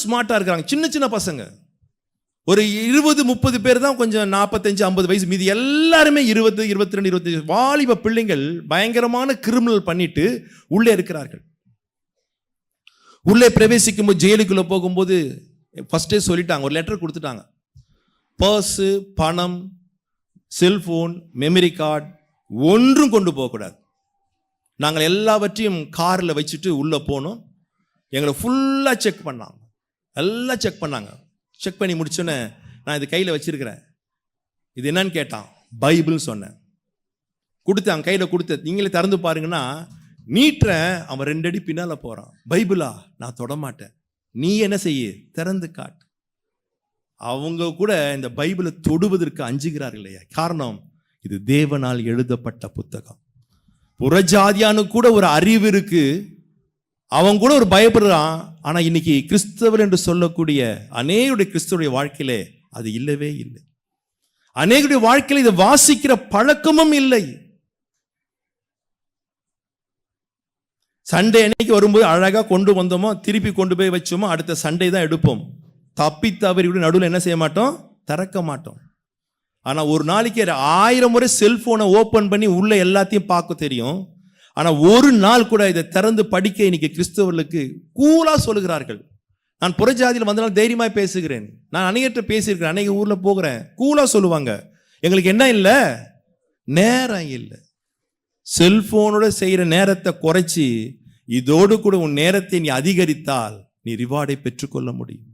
ஸ்மார்ட்டா இருக்கிறாங்க. சின்ன சின்ன பசங்க, ஒரு 20-30 பேர் தான் கொஞ்சம் 45-50 வயசு, மீதி எல்லாருமே 20, 22, 25 வாலிப பிள்ளைங்கள் பயங்கரமான கிரிமினல் பண்ணிட்டு உள்ளே இருக்கிறார்கள். உள்ளே பிரவேசிக்கும் போது, ஜெயிலுக்குள்ள போகும்போது ஃபர்ஸ்டே சொல்லிட்டாங்க, ஒரு லெட்டர் கொடுத்துட்டாங்க. பர்ஸு, பணம், செல்போன், மெமரி கார்டு ஒன்றும் கொண்டு போகக்கூடாது. நாங்கள் எல்லாவற்றையும் காரில் வச்சுட்டு உள்ளே போனோம். எங்களை ஃபுல்லாக செக் பண்ணாங்க, எல்லாம் செக் பண்ணாங்க. செக் பண்ணி முடிச்சோன்னே நான் இது கையில் வச்சிருக்கிறேன், இது என்னன்னு கேட்டான். பைபிள்னு சொன்னேன். கொடுத்தேன், கையில் கொடுத்த, நீங்களே திறந்து பாருங்கன்னா நீட்டுறேன். அவன் 2 அடி பின்னால் போகிறான். பைபிளா? நான் தொடமாட்டேன், நீ என்ன செய்ய, திறந்து காட்டு. அவங்க கூட இந்த பைபிளை தொடுவதற்கு அஞ்சுகிறார்கள் இல்லையா? காரணம், இது தேவனால் எழுதப்பட்ட புத்தகம். புறஜாதியானு கூட ஒரு அறிவு இருக்கு, அவன் கூட ஒரு பயப்படுறான். ஆனா இன்னைக்கு கிறிஸ்தவர் என்று சொல்லக்கூடிய அநேகருடைய கிறிஸ்தவருடைய வாழ்க்கையிலே அது இல்லவே இல்லை. அநேகருடைய வாழ்க்கையில இதை வாசிக்கிற பழக்கமும் இல்லை. சண்டே அன்னைக்கு வரும்போது அழகா கொண்டு வந்தோமோ, திருப்பி கொண்டு போய் வச்சோமோ, அடுத்த சண்டே தான் எடுப்போம். தப்பி தவறி நடுவில் என்ன செய்ய மாட்டோம், திறக்க மாட்டோம். ஆனா ஒரு நாளைக்கு 1000 முறை செல்போனை ஓபன் பண்ணி உள்ள எல்லாத்தையும் பார்க்க தெரியும். ஆனா ஒரு நாள் கூட இதை திறந்து படிக்க இன்னைக்கு கிறிஸ்தவர்களுக்கு கூலா சொல்லுகிறார்கள். நான் புறஜாதியில் வந்தனால தைரியமாய் பேசுகிறேன். நான் அநேகர்கிட்ட பேசியிருக்கிறேன், அநேக ஊர்ல போகிறேன். கூலா சொல்லுவாங்க, எங்களுக்கு என்ன இல்லை, நேரம் இல்லை. செல்போனோட செய்யற நேரத்தை குறைச்சி இதோடு கூட உன் நேரத்தை நீ அதிகரித்தால் நீ ரிவார்டை பெற்றுக்கொள்ள முடியும்.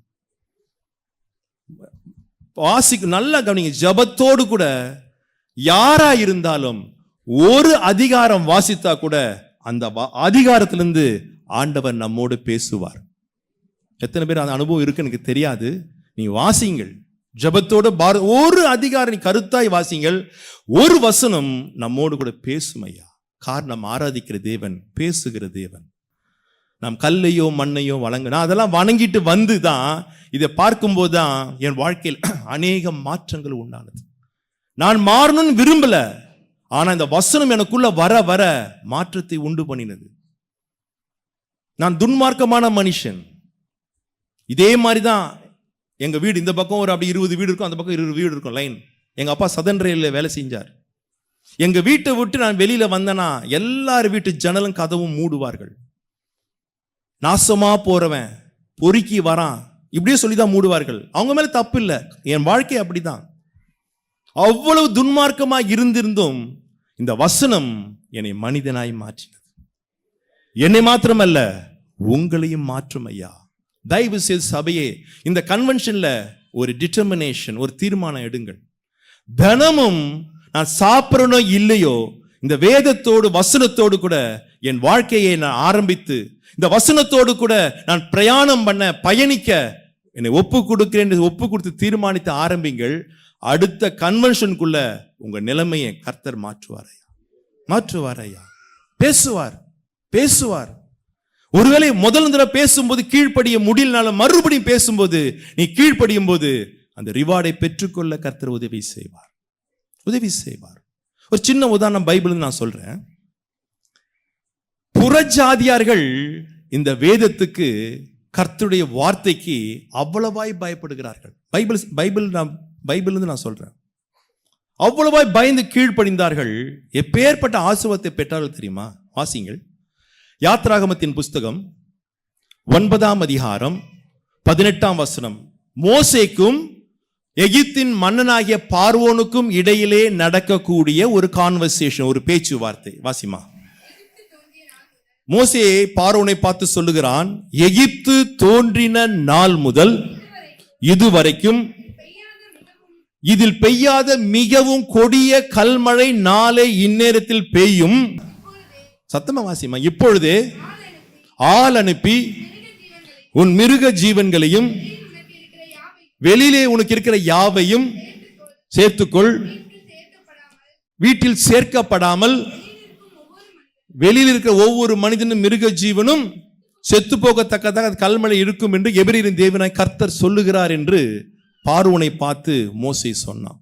வாசிக்கு நல்லா கவனிங்க. ஜபத்தோடு கூட யாரா இருந்தாலும் ஒரு அதிகாரம் வாசித்தா கூட அந்த அதிகாரத்திலிருந்து ஆண்டவர் நம்மோடு பேசுவார். எத்தனை பேர் அந்த அனுபவம் இருக்கு எனக்கு தெரியாது. நீ வாசிங்கள், ஜபத்தோடு ஒரு அதிகாரம் நீ கருத்தாய் வாசிங்கள். ஒரு வசனம் நம்மோடு கூட பேசும் ஐயா. காரணம், ஆராதிக்கிற தேவன் பேசுகிற தேவன். நாம் கல்லையோ மண்ணையோ வணங்க, நான் அதெல்லாம் வணங்கிட்டு வந்து தான் இதை பார்க்கும்போது தான் என் வாழ்க்கையில் அநேக மாற்றங்கள் உண்டானது. நான் மாறணும்னு விரும்பல, ஆனா இந்த வசனம் எனக்குள்ள வர வர மாற்றத்தை உண்டு பண்ணினது. நான் துன்மார்க்கமான மனுஷன். இதே மாதிரிதான் எங்க வீடு, இந்த பக்கம் ஒரு அப்படி 20 வீடு இருக்கும், அந்த பக்கம் 20 வீடு இருக்கும் லைன். எங்க அப்பா சதன் ரயில்ல வேலை செஞ்சார். எங்க வீட்டை விட்டு நான் வெளியில வந்தேன்னா எல்லார் வீட்டு ஜன்னலும் கதவும் மூடுவார்கள். நாசமா போறவன், பொறுக்கி வரான், இப்படியே சொல்லிதான் மூடுவார்கள். அவங்க மேல தப்பு இல்லை, என் வாழ்க்கை அப்படிதான். அவ்வளவு துன்மார்க்கமாய் இருந்திருந்தும் இந்த வசனம் என்னை மனிதனாய் மாற்றினது. என்னை மாத்திரமல்ல, உங்களையும் மாற்றும் ஐயா. தயவு செய்து சபையே, இந்த கன்வென்ஷன்ல ஒரு டிட்டர்மினேஷன், ஒரு தீர்மானம் எடுங்கள். தினமும் நான் சாப்பிடறனோ இல்லையோ, இந்த வேதத்தோடு வசனத்தோடு கூட என் வாழ்க்கையை நான் ஆரம்பித்து, இந்த வசனத்தோடு கூட நான் பிரயாணம் பண்ண, பயணிக்க என்னை ஒப்பு கொடுக்கிறேன், ஒப்பு கொடுத்து தீர்மானித்து ஆரம்பிங்கள். அடுத்த கன்வென்ஷனுக்குள்ள உங்க நிலைமையை கர்த்தர் மாற்றுவார் ஐயா, மாற்றுவார் ஐயா. பேசுவார். ஒருவேளை முதல் தடவை பேசும்போது கீழ்ப்படிய முடியலனால மறுபடியும் பேசும்போது நீ கீழ்ப்படியும் போது அந்த ரிவார்டை பெற்றுக்கொள்ள கர்த்தர் உதவி செய்வார். ஒரு சின்ன உதாரணம் பைபிள் நான் சொல்றேன். புறஜாதியார்கள் இந்த வேதத்துக்கு, கர்த்தருடைய வார்த்தைக்கு அவ்வளவாய் பயப்படுகிறார்கள். பைபிள் நான் சொல்றேன். அவ்வளவாய் பயந்து கீழ்ப்படிந்தார்கள். எப்பேற்பட்ட ஆசீர்வாதத்தை பெற்றார்கள் தெரியுமா? வாசிங்கள். யாத்ராகமத்தின் புஸ்தகம் 9ஆம் அதிகாரம் 18ஆம் வசனம். மோசேக்கும் எகிப்தின் மன்னனாகிய பார்வோனுக்கும் இடையிலே நடக்கக்கூடிய ஒரு கான்வர்சேஷன், ஒரு பேச்சுவார்த்தை. வாசிமா. மோசே பார்வோனை பார்த்து சொல்லுகிறான், எகிப்து தோன்றின நாள் முதல் இதுவரைக்கும் இதில் பெய்யாத மிகவும் கொடிய கல்மழை நாளை இந்நேரத்தில் பெய்யும். சத்தமா வாசிமா. இப்பொழுது ஆள் அனுப்பி உன் மிருக ஜீவன்களையும் வெளியிலே உனக்கு இருக்கிற யாவையும் சேர்த்துக்கொள். வீட்டில் சேர்க்கப்படாமல் வெளியில் இருக்கிற ஒவ்வொரு மனிதனும் மிருக ஜீவனும் செத்து போகத்தக்கதாக கல்மழை இருக்கும் என்று எபிரேயரின் தேவனாய் கர்த்தர் சொல்லுகிறார் என்று பார்வோனை பார்த்து மோசே சொன்னான்.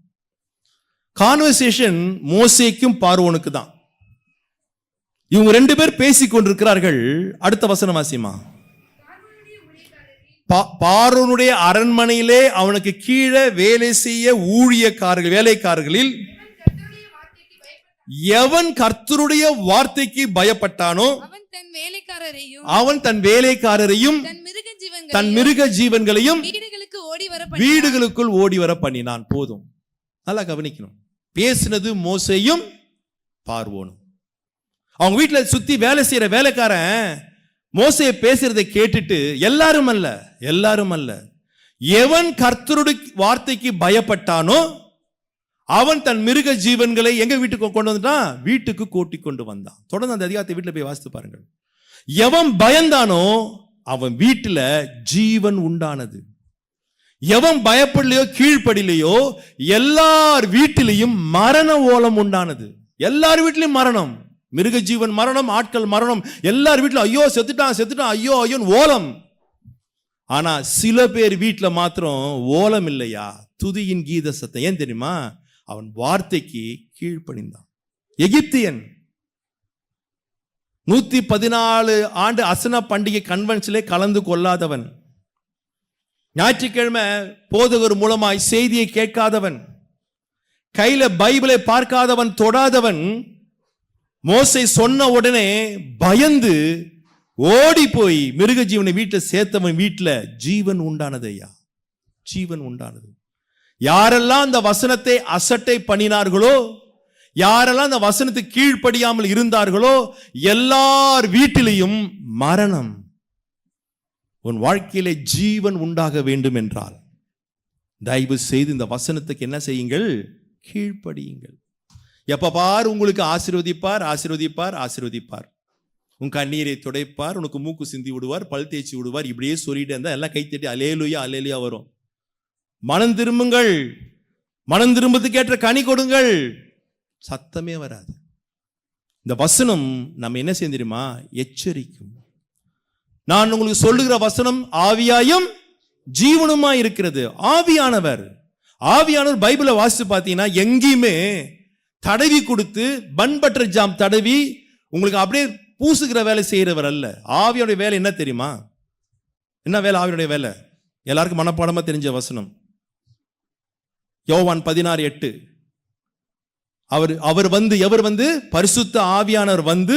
கான்வர்சேஷன் மோசேக்கும் பார்வோனுக்கு தான். இவங்க ரெண்டு பேர் பேசிக் கொண்டிருக்கிறார்கள். அடுத்த வசனம் வாசிமா. பார்வோனுடைய அரண்மனையிலே அவனுக்கு கீழே வேலை செய்ய வேலைக்காரர்களில் எவன் கர்த்தருடைய வார்த்தைக்கு பயப்பட்டானோ அவன் தன் வேலைக்காரரையும் தன் மிருக ஜீவன்களையும் வீடுகளுக்குள் ஓடி வர பண்ணினான். போதும், நல்லா கவனிக்கணும். பேசினது மோசேயும் பார்வோனும். அவங்க வீட்டுல சுத்தி வேலை செய்யற வேலைக்காரன் மோசே பேசுறதை கேட்டுட்டு எல்லாரும் அல்ல, எவன் கர்த்தருடைய வார்த்தைக்கு பயப்பட்டானோ அவன் தன் மிருக ஜீவன்களை எங்க வீட்டுக்கு கொண்டு வந்துட்டான்? வீட்டுக்கு கூட்டி கொண்டு வந்தான். தொடர்ந்து அந்த அதிகாரத்தை வீட்டுல போய் வாசித்து பாருங்கள். எவன் பயந்தானோ அவன் வீட்டுல ஜீவன் உண்டானது. எவன் பயப்படலையோ கீழ்ப்படிலையோ எல்லார் வீட்டிலையும் மரண ஓலம் உண்டானது. எல்லார் வீட்டிலையும் மரணம், மிருக ஜீவன் மரணம், ஆட்கள் மரணம். எல்லார் வீட்டிலும் ஐயோ செத்துட்டான் ஐயோ ஓலம். ஆனா சில பேர் வீட்டுல மாத்திரம் ஓலம் இல்லையா, துதியின் கீத சத்தம். ஏன் தெரியுமா? அவன் வார்த்தைக்கு கீழ்ப்படிந்தான். எகிப்தியன் 114 ஆண்டு அசன பண்டிகை கன்வென்ஷனிலே கலந்து கொள்ளாதவன், ஞாயிற்றுக்கிழமை போதகர் மூலமாய் செய்தியை கேட்காதவன், கையில பைபிளை பார்க்காதவன், தொடாதவன், மோசே சொன்ன உடனே பயந்து ஓடி போய் மிருக ஜீவனை வீட்டில் சேர்த்தவன் வீட்டுல ஜீவன் உண்டானது ஐயா, ஜீவன் உண்டானது. யாரெல்லாம் அந்த வசனத்தை அசட்டை பண்ணினார்களோ, யாரெல்லாம் அந்த வசனத்துக்கு கீழ்ப்படியாமல் இருந்தார்களோ எல்லார் வீட்டிலையும் மரணம். உன் வாழ்க்கையிலே ஜீவன் உண்டாக வேண்டும் என்றால் தயவு செய்து இந்த வசனத்துக்கு என்ன செய்யுங்கள்? கீழ்ப்படியுங்கள். எப்ப பார் உங்களுக்கு ஆசீர்வதிப்பார். உன் கண்ணீரை துடைப்பார், உனக்கு மூக்கு சிந்தி விடுவார், பல் தேய்ச்சி விடுவார். இப்படியே சொல்லிட்டு இருந்தா எல்லாம் கைத்தட்டி அல்லேலூயா வரும். மனம் திரும்புங்கள், மனம் திரும்பத்துக்கு ஏற்ற கனி கொடுங்கள். சத்தமே வராது. இந்த வசனம் நம்ம என்ன செய்ய தெரியுமா? எச்சரிக்கும். நான் உங்களுக்கு சொல்லுகிற வசனம் ஆவியாயும் ஜீவனுமாய் இருக்கிறது. ஆவியானவர் பைபிளை வாசித்து பார்த்தீங்கன்னா எங்கேயுமே தடவி கொடுத்து பன்பட்டர் ஜாம் தடவி உங்களுக்கு அப்படியே பூசுகிற வேலை செய்யறவர் அல்ல. ஆவியோடைய வேலை என்ன தெரியுமா? என்ன வேலை ஆவியோடைய வேலை? எல்லாருக்கும் மனப்பாடமா தெரிஞ்ச வசனம் யோவான் 16:8. எவர் வந்து பரிசுத்த ஆவியானவர் வந்து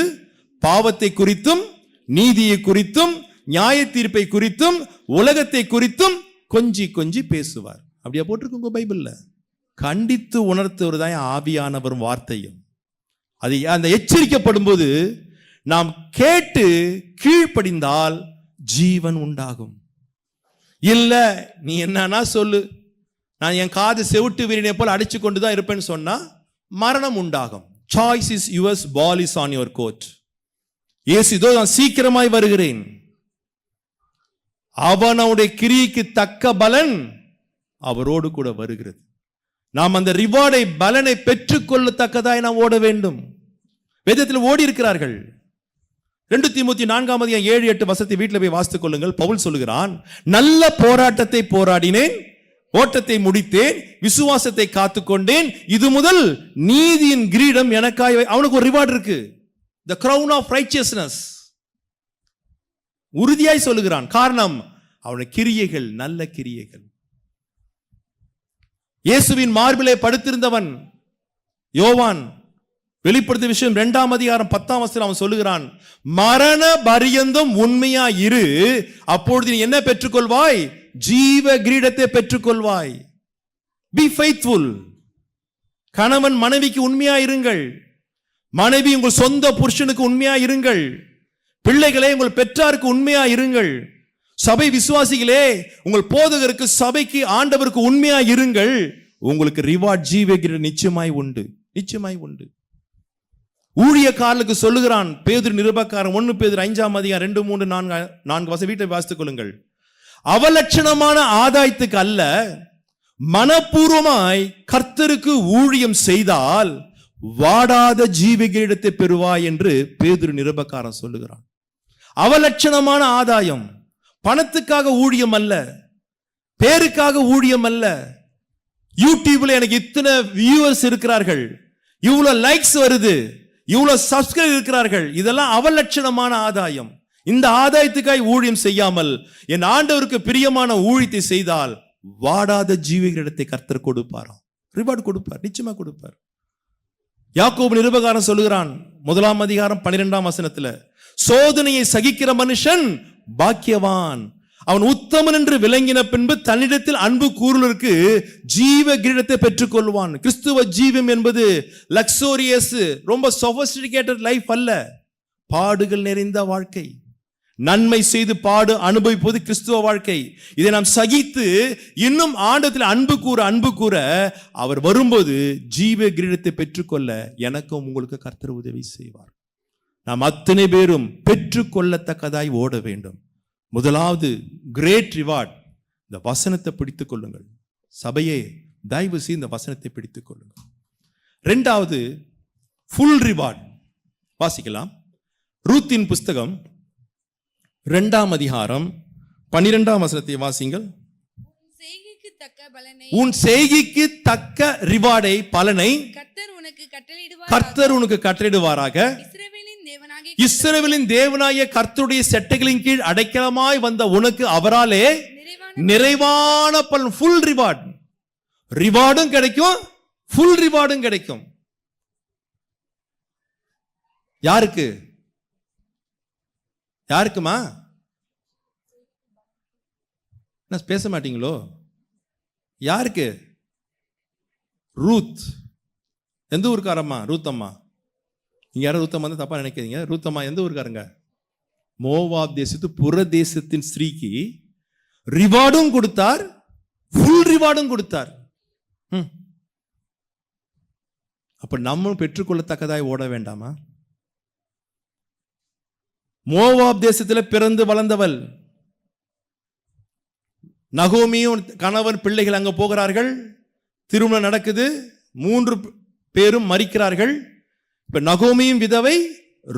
பாவத்தை குறித்தும் நீதியை குறித்தும் நியாய தீர்ப்பை குறித்தும் உலகத்தை குறித்தும் கொஞ்சி பேசுவார். அப்படியா போட்டிருக்குங்க பைபிள்ல? கண்டித்து உணர்த்துவதுதான் ஆவியானவர் வார்த்தையும். அது அந்த எச்சரிக்கப்படும் போது நாம் கேட்டு கீழ்ப்படிந்தால் ஜீவன் உண்டாகும். இல்ல நீ என்னன்னா சொல்லு, நான் என் காது செவிட்டு வீரனை போல் அடிச்சு கொண்டுதான் இருப்பேன்னு சொன்னா மரணம் உண்டாகும். Choice is yours, ball is on your court. இயேசு இதோ நான் சீக்கிரமாய் வருகிறேன், அவனுடைய கிரியைக்கு தக்க பலன் அவரோடு கூட வருகிறது. நாம் அந்த ரிவார்டை, பலனை பெற்றுக்கொள்ளத்தக்கதாய் நாம் ஓட வேண்டும். வேதத்தில் ஓடி இருக்கிறார்கள். 2 தீமோத்தேயு 4:7-8 வீட்டில் போய் வாசித்துக் கொள்ளுங்கள். பவுல் சொல்லுகிறான், நல்ல போராட்டத்தை போராடினேன், ஓட்டத்தை முடித்தேன், விசுவாசத்தை காத்துக்கொண்டேன், இது முதல் நீதியின் கிரீடம் எனக்காய். அவனுக்கு ஒரு ரிவார்டு இருக்கு, the crown of righteousness. உறுதியாய் சொல்லுகிறான். காரணம், அவனுடைய கிரியைகள் நல்ல கிரியைகள். இயேசுவின் மார்பிலே படுத்திருந்தவன் யோவான் வெளிப்படுத்திய விஷயம் 2:10 அவன் சொல்லுகிறான், மரண பரியந்தம் உண்மையா இரு, அப்பொழுது நீ என்ன பெற்றுக்கொள்வாய்? ஜீவ கிரீடத்தை பெற்றுக்கொள்வாய். B faithful. கணவன் மனைவிக்கு உண்மையா இருங்கள், மனைவி உங்கள் சொந்த புருஷனுக்கு உண்மையா இருங்கள், பிள்ளைகளே உங்கள் பெற்றாருக்கு உண்மையா இருங்கள், சபை விசுவாசிகளே உங்கள் போதகருக்கு, சபைக்கு, ஆண்டவருக்கு உண்மையா இருங்கள். உங்களுக்கு ரிவார்ட், ஜீவ கிரீடம் நிச்சயமாய் உண்டு, நிச்சயமாய் உண்டு. ஊழியக்காரர்களுக்கு சொல்லுகிறான் பேதுரு நிருபக்காரன் 1 பேதுரு 5:2, 3, 4 வீட்டை வாசித்துக் கொள்ளுங்கள். அவலட்சணமான ஆதாயத்துக்கு அல்ல, மனப்பூர்வமாய் கர்த்தருக்கு ஊழியம் செய்தால் வாடாத ஜீவ கிரீடத்தை பெறுவாய் என்று பேதுரு நிருபக்காரன் சொல்லுகிறான். அவலட்சணமான ஆதாயம், பணத்துக்காக ஊழியம் அல்ல, பேருக்காக ஊழியம் அல்ல. யூடியூப்ல எனக்கு இத்தனை வியூவர்ஸ் இருக்கிறார்கள், இவ்வளவு லைக்ஸ் வருது, இவ்வளவு சப்ஸ்கிரைப் இருக்கிறார்கள், இதெல்லாம் அவலட்சணமான ஆதாயம். இந்த ஆதாயத்துக்காய் ஊழியம் செய்யாமல் என் ஆண்டவருக்கு பிரியமான ஊழியத்தை செய்தால் வாடாத ஜீவ கிரீடத்தை கர்த்தர் கொடுப்பாராம். ரிவார்டு கொடுப்பார், நிச்சயமா கொடுப்பார். யாக்கோபு நிருபகாரன் சொல்லுகிறான் 1:12 சோதனையை சகிக்கிற மனுஷன் பாக்கியவான், அவன் உத்தமன் என்று விளங்கின பின்பு தன்னிடத்தில் அன்பு கூறுவதற்கு ஜீவ கிரீடத்தை பெற்றுக்கொள்வான். கிறிஸ்துவ ஜீவம் என்பது லக்ஸோரியஸ், ரொம்ப சொபஸ்டிகேட்டட் லைஃப் அல்ல, பாடுகள் நிறைந்த வாழ்க்கை. நன்மை செய்து பாடு அனுபவிப்பது கிறிஸ்துவ வாழ்க்கை. இதை நாம் சகித்து இன்னும் ஆண்டவத்தில் அன்பு கூற அவர் வரும்போது ஜீவ கிரீடத்தை பெற்றுக்கொள்ள எனக்கும் உங்களுக்கு கர்த்தர் உதவி செய்வார். நாம் அத்தனை பேரும் பெற்றுக்கொள்ளத்தக்கதாய் ஓட வேண்டும். முதலாவது கிரேட் ரிவார்ட், இந்த வசனத்தை பிடித்துக் கொள்ளுங்கள். சபையே தயவு செய்து இந்த வசனத்தை பிடித்துக் கொள்ளுங்கள். 2வது ஃபுல் ரிவார்ட் வாசிக்கலாம். ரூத்தின் புஸ்தகம் 2:12 வாசிங்கள். உன் செய்கைக்கு தக்க ரிவார்டை, பலனை கர்த்தர் உனக்கு கட்டளையிடுவாராக. இஸ்ரவேலின் தேவனாகிய கர்த்தருடைய செட்டைகளின் கீழ் அடைக்கலமாய் வந்த உனக்கு அவராலே நிறைவான பலன், ஃபுல் ரிவார்ட். ரிவார்டும் கிடைக்கும், ஃபுல் ரிவார்டும் கிடைக்கும். யாருக்கு? யாருக்குமா? என்ன பேச மாட்டீங்களோ? யாருக்கு? ரூத். எந்த ஊருக்காரம்மா? ரூத் அம்மா. நீங்க யாரும் ரூத் அம்மா தப்பா நினைக்கிறீங்க. ரூத் அம்மா எந்த ஊருக்காரங்க? மோவாப் தேசத்து புற தேசத்தின் ஸ்திரீக்கு ரிவார்டும் கொடுத்தார், ஃபுல் ரிவார்டும் கொடுத்தார். அப்ப நம்மளும் பெற்றுக்கொள்ளத்தக்கதாய் ஓட வேண்டாமா? மோவாப் தேசத்தில் பிறந்து வளர்ந்தவள் நகோமியும் கணவன் பிள்ளைகள் அங்க போகிறார்கள். திருமணம் நடக்குது, 3 பேரும் மரிக்கிறார்கள். இப்ப நகோமியும் விதவை,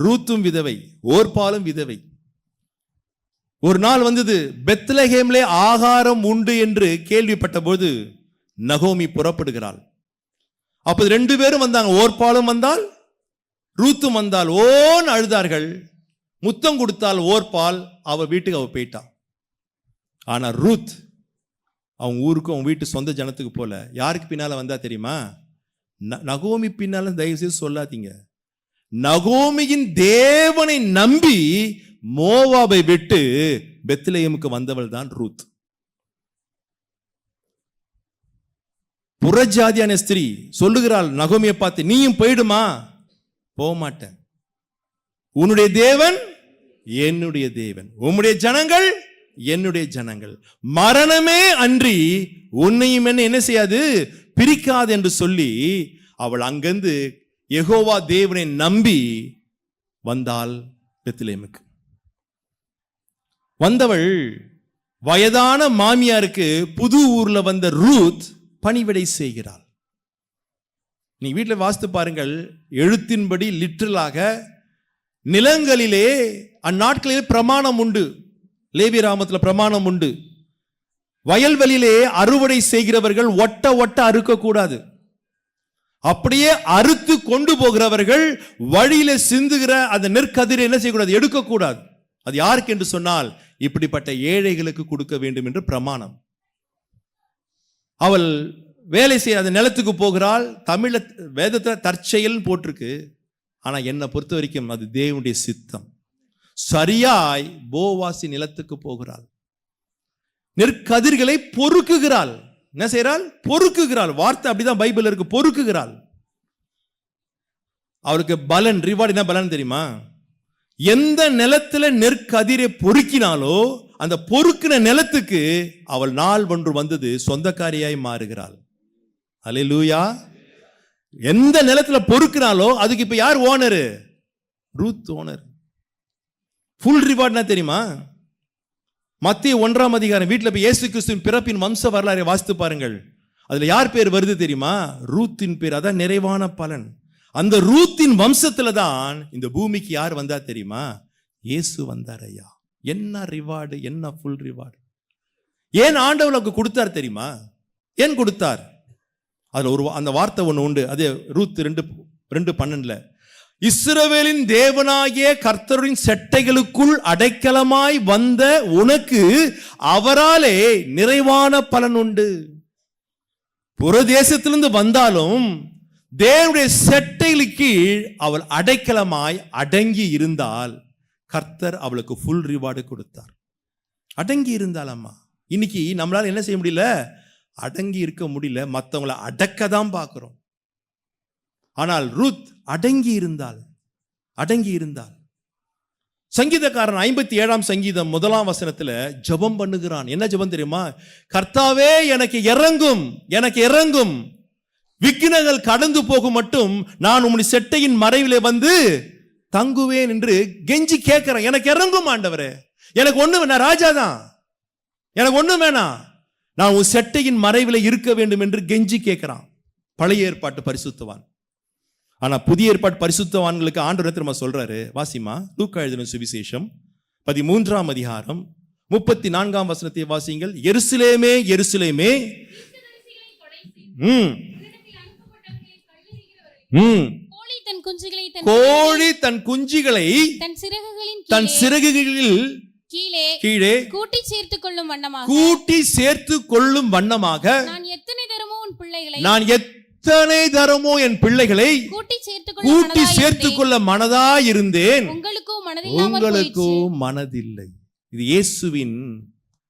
ரூத்தும் விதவை, ஓர்பாலும் விதவை. ஒரு நாள் வந்தது, பெத்லகேம்லே ஆகாரம் உண்டு என்று கேள்விப்பட்ட போது நகோமி புறப்படுகிறாள். அப்ப 2 பேரும் வந்தாங்க, ஓர்பாலும் வந்தால், ரூத்தும் வந்தால். ஓன்னு அழுதார்கள். முத்தம் கொடுத்தால் ஓர்பால், அவ வீட்டுக்கு அவ போயிட்டா. ஆனா ரூத் அவங்க ஊருக்கும் அவங்க வீட்டு சொந்த ஜனத்துக்கு போல. யாருக்கு பின்னால வந்தா தெரியுமா? நகோமி பின்னால தயவு செய்து சொல்லாதீங்க. நகோமியின் தேவனை நம்பி மோவாபை விட்டு பெத்லெகேமுக்கு வந்தவள் தான் ரூத். புறஜாதியான ஸ்திரீ சொல்லுகிறாள் நகோமியை பார்த்து, நீயும் போயிடுமா? போக மாட்டேன். உன்னுடைய தேவன் என்னுடைய தேவன், உம்முடைய ஜனங்கள் என்னுடைய ஜனங்கள், மரணமே அன்றி உன்னையும் என்ன செய்யாது, பிரிக்காது என்று சொல்லி அவள் அங்கிருந்து யெகோவா தேவனை நம்பி வந்தாள் பெத்லெகேமுக்கு. வந்தவள் வயதான மாமியாருக்கு புது ஊர்ல வந்த ரூத் பணிவிடை செய்கிறாள். நீ வீட்டில் வாசித்து பாருங்கள், எழுத்தின்படி லிட்டரலாக நிலங்களிலே அந்நாட்களிலே பிரமாணம் உண்டு. லேவியராமத்தில் பிரமாணம் உண்டு. வயல்வெளியிலே அறுவடை செய்கிறவர்கள் ஒட்ட ஒட்ட அறுக்கக்கூடாது. அப்படியே அறுத்து கொண்டு போகிறவர்கள் வழியில சிந்துகிற அந்த நெற்கதிரை என்ன செய்யக்கூடாது, எடுக்கக்கூடாது. அது யாருக்கு என்று சொன்னால் இப்படிப்பட்ட ஏழைகளுக்கு கொடுக்க வேண்டும் என்று பிரமாணம். அவள் வேலை செய்ய அந்த நிலத்துக்கு போகிறாள். தமிழ வேதத்தில் தற்செயல் போட்டிருக்கு. ஆனா என்னை பொறுத்த வரைக்கும் அது தேவனுடைய சித்தம். சரியாய் போவாசி நிலத்துக்கு போகிறாள். நெற்கதிர்களை பொறுக்குகிறாள். என்ன செய்கிறாள்? பொறுக்குகிறாள். வார்த்தை அப்படிதான் பைபிள் இருக்கு, பொறுக்குகிறாள். அவருக்கு பலன், ரிவார்டு என்ன பலன் தெரியுமா? எந்த நிலத்துல நெற்கதிரை பொறுக்கினாலோ அந்த பொறுக்கின நிலத்துக்கு அவள் நாள் ஒன்று வந்தது சொந்தக்காரியாய் மாறுகிறாள். அல்லேலூயா. எந்த நிலத்துல பொறுக்கினாலோ அதுக்கு இப்ப யார் ஓனரு? Ruth owner. ஃபுல் ரிவார்ட்னா தெரியுமா? மத்திய 1ஆம் அதிகாரம் வீட்டில் போய் இயேசு கிறிஸ்துவின் பிறப்பின் வம்ச வரலாறை வாசித்து பாருங்கள். அதுல யார் பேர் வருது தெரியுமா? ரூத்தின் பேர். அதான் நிறைவான பலன். அந்த ரூத்தின் வம்சத்துல தான் இந்த பூமிக்கு யார் வந்தா தெரியுமா? இயேசு வந்தார். ஐயா, என்ன ரிவார்டு, என்ன ஃபுல் ரிவார்டு. ஏன் ஆண்டவருக்கு கொடுத்தார் தெரியுமா? ஏன் கொடுத்தார்? அதுல ஒரு அந்த வார்த்தை ஒன்று உண்டு. அது ரூத் 2:12. இஸ்ரவேலின் தேவனாகிய கர்த்தரின் செட்டைகளுக்குள் அடைக்கலமாய் வந்த உனக்கு அவராலே நிறைவான பலன் உண்டு. புறதேசத்திலிருந்து வந்தாலும் தேவனுடைய செட்டைகளுக்கு கீழ் அவள் அடைக்கலமாய் அடங்கி இருந்தால் கர்த்தர் அவளுக்கு ஃபுல் ரிவார்டு கொடுத்தார். அடங்கி இருந்தால் அம்மா, இன்னைக்கு நம்மளால என்ன செய்ய முடியல? அடங்கி இருக்க முடியல. மற்றவங்களை அடக்க தான் பார்க்கிறோம். ஆனால் ரூத் அடங்கி இருந்தால், அடங்கி இருந்தால். சங்கீதக்காரன் 57ஆம் சங்கீதம் 1ஆம் வசனத்துல ஜெபம் பண்ணுகிறான். என்ன ஜெபம் தெரியுமா? கர்த்தாவே எனக்கு இறங்கும், எனக்கு இறங்கும். விக்கினங்கள் கடந்து போகும் மட்டும் நான் உம்முடைய செட்டையின் மறைவிலே வந்து தங்குவேன் என்று கெஞ்சி கேட்கிறேன். எனக்கு இறங்கும் ஆண்டவரே, எனக்கு ஒண்ணு வேணாம், ராஜா தான், எனக்கு ஒண்ணு வேணாம், நான் உன் செட்டையின் மறைவிலே இருக்க வேண்டும் என்று கெஞ்சி கேட்கிறான். பழைய ஏற்பாட்டு பரிசுத்தவான். ஆனா புதிய ஏற்பாட்டு பரிசுத்தவான்களுக்கு ஆண்டவர் திரும்ப சொல்றாரு. வாசிமா, லூக்கா எழுதின சுவிசேஷம் 13ஆம் அதிகாரம் 34ஆம் வசனத்தை வாசிங்கள். எருசலேமே எருசலேமே, கோழி தன் குஞ்சுகளை தன் சிறகுகளில் கீழே கூட்டி சேர்த்து கொள்ளும் வண்ணமாக நான் எத்தனை தரமோ என் பிள்ளைகளை கூட்டி சேர்த்து கொள்ள மனதா இருந்தேன், உங்களுக்கோ மனதில்லை. இது இயேசுவின்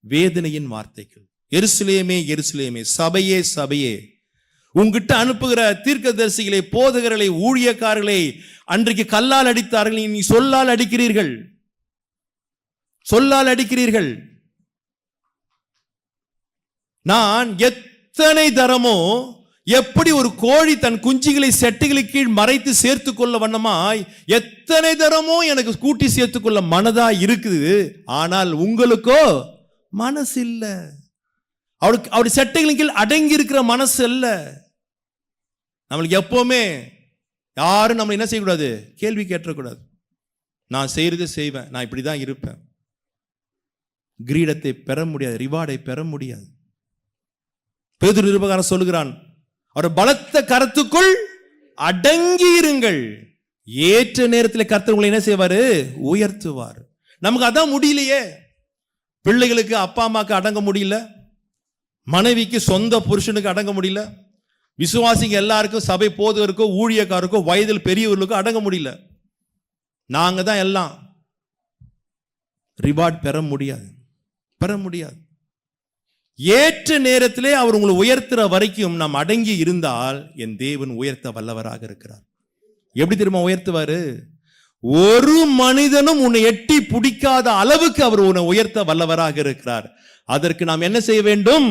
வேதனையின் வார்த்தைகள். எருசலேமே எருசலேமே, சபையே சபையே, உங்ககிட்ட அனுப்புகிற தீர்க்கதரிசிகளை, போதகர்களை, ஊழியக்காரர்களை அன்றைக்கு கல்லால் அடித்தார்கள், நீ சொல்லால் அடிக்கிறீர்கள், சொல்லால் அடிக்கிறீர்கள். நான் எத்தனை தரமோ, எப்படி ஒரு கோழி தன் குஞ்சுகளை செட்டைகளுக்கு கீழ் மறைத்து சேர்த்து கொள்ள வண்ணமாய் எத்தனை தரமோ எனக்கு கூட்டி சேர்த்து கொள்ள மனதா இருக்குது. ஆனால் உங்களுக்கோ மனசு இல்ல. அவருடைய செட்டைகளின் கீழ் அடங்கி இருக்கிற மனசு அல்ல. நம்மளுக்கு எப்பவுமே யாரும் நம்ம என்ன செய்யக்கூடாது? கேள்வி கேட்டக்கூடாது. நான் செய்யறதை செய்வேன், நான் இப்படிதான் இருப்பேன். கிரீடத்தை பெற முடியாது, ரிவார்டை பெற முடியாது. பேதுரு நிருபகாரன் சொல்லுகிறான், அவர் பலத்த கரத்துக்குள் அடங்கி இருங்கள், ஏற்ற நேரத்தில் கர்த்தர் உங்களை என்ன செய்வாரு? உயர்த்துவார். நமக்கு அதான் முடியலையே. பிள்ளைகளுக்கு அப்பா அம்மாக்கு அடங்க முடியல, மனைவிக்கு சொந்த புருஷனுக்கு அடங்க முடியல, விசுவாசிங்க எல்லாருக்கும், சபை போதகருக்கோ ஊழியக்காருக்கோ வயதில் பெரியவர்களுக்கோ அடங்க முடியல. நாங்க தான் எல்லாம். ரிவார்ட் பெற முடியாது, பெற முடியாது. ஏற்ற நேரத்திலே அவர் உங்களை உயர்த்துற வரைக்கும் நாம் அடங்கி இருந்தால் என் தேவன் உயர்த்த வல்லவராக இருக்கிறார். எப்படி தெரியுமா உயர்த்துவாரு? ஒரு மனிதனும் உன்னை எட்டி பிடிக்காத அளவுக்கு அவர் உன்னை உயர்த்த வல்லவராக இருக்கிறார். அதற்கு நாம் என்ன செய்ய வேண்டும்?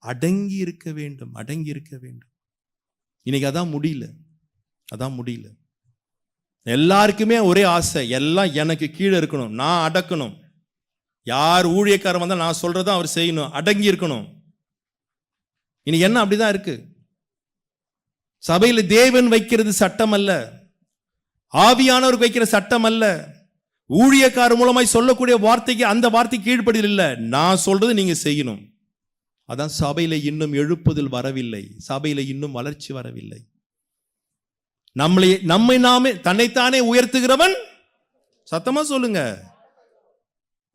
அடங்கி இருக்க வேண்டும், அடங்கி இருக்க வேண்டும். இன்னைக்கு அதான் முடியல. எல்லாருக்குமே ஒரே ஆசை, எல்லாம் எனக்கு கீழே இருக்கணும், நான் அடக்கணும். யார் ஊழியக்காரன் வந்தா நான் சொல்றதான் அவர் செய்யணும், அடங்கி இருக்கணும். இன்னைக்கு என்ன அப்படிதான் இருக்கு. சபையில் தேவன் வைக்கிறது சட்டம் அல்ல, ஆவியானவர் வைக்கிற சட்டம் அல்ல, ஊழியக்காரர் மூலமாய் சொல்லக்கூடிய வார்த்தைக்கு அந்த வார்த்தை கீழ்ப்படிதல் இல்லை, நான் சொல்றது நீங்க செய்யணும். அதான் சபையில இன்னும் எழுப்புதல் வரவில்லை, சபையில இன்னும் வளர்ச்சி வரவில்லை. நம்மை நாமே தன்னைத்தானே உயர்த்துகிறவன், சத்தமா சொல்லுங்க,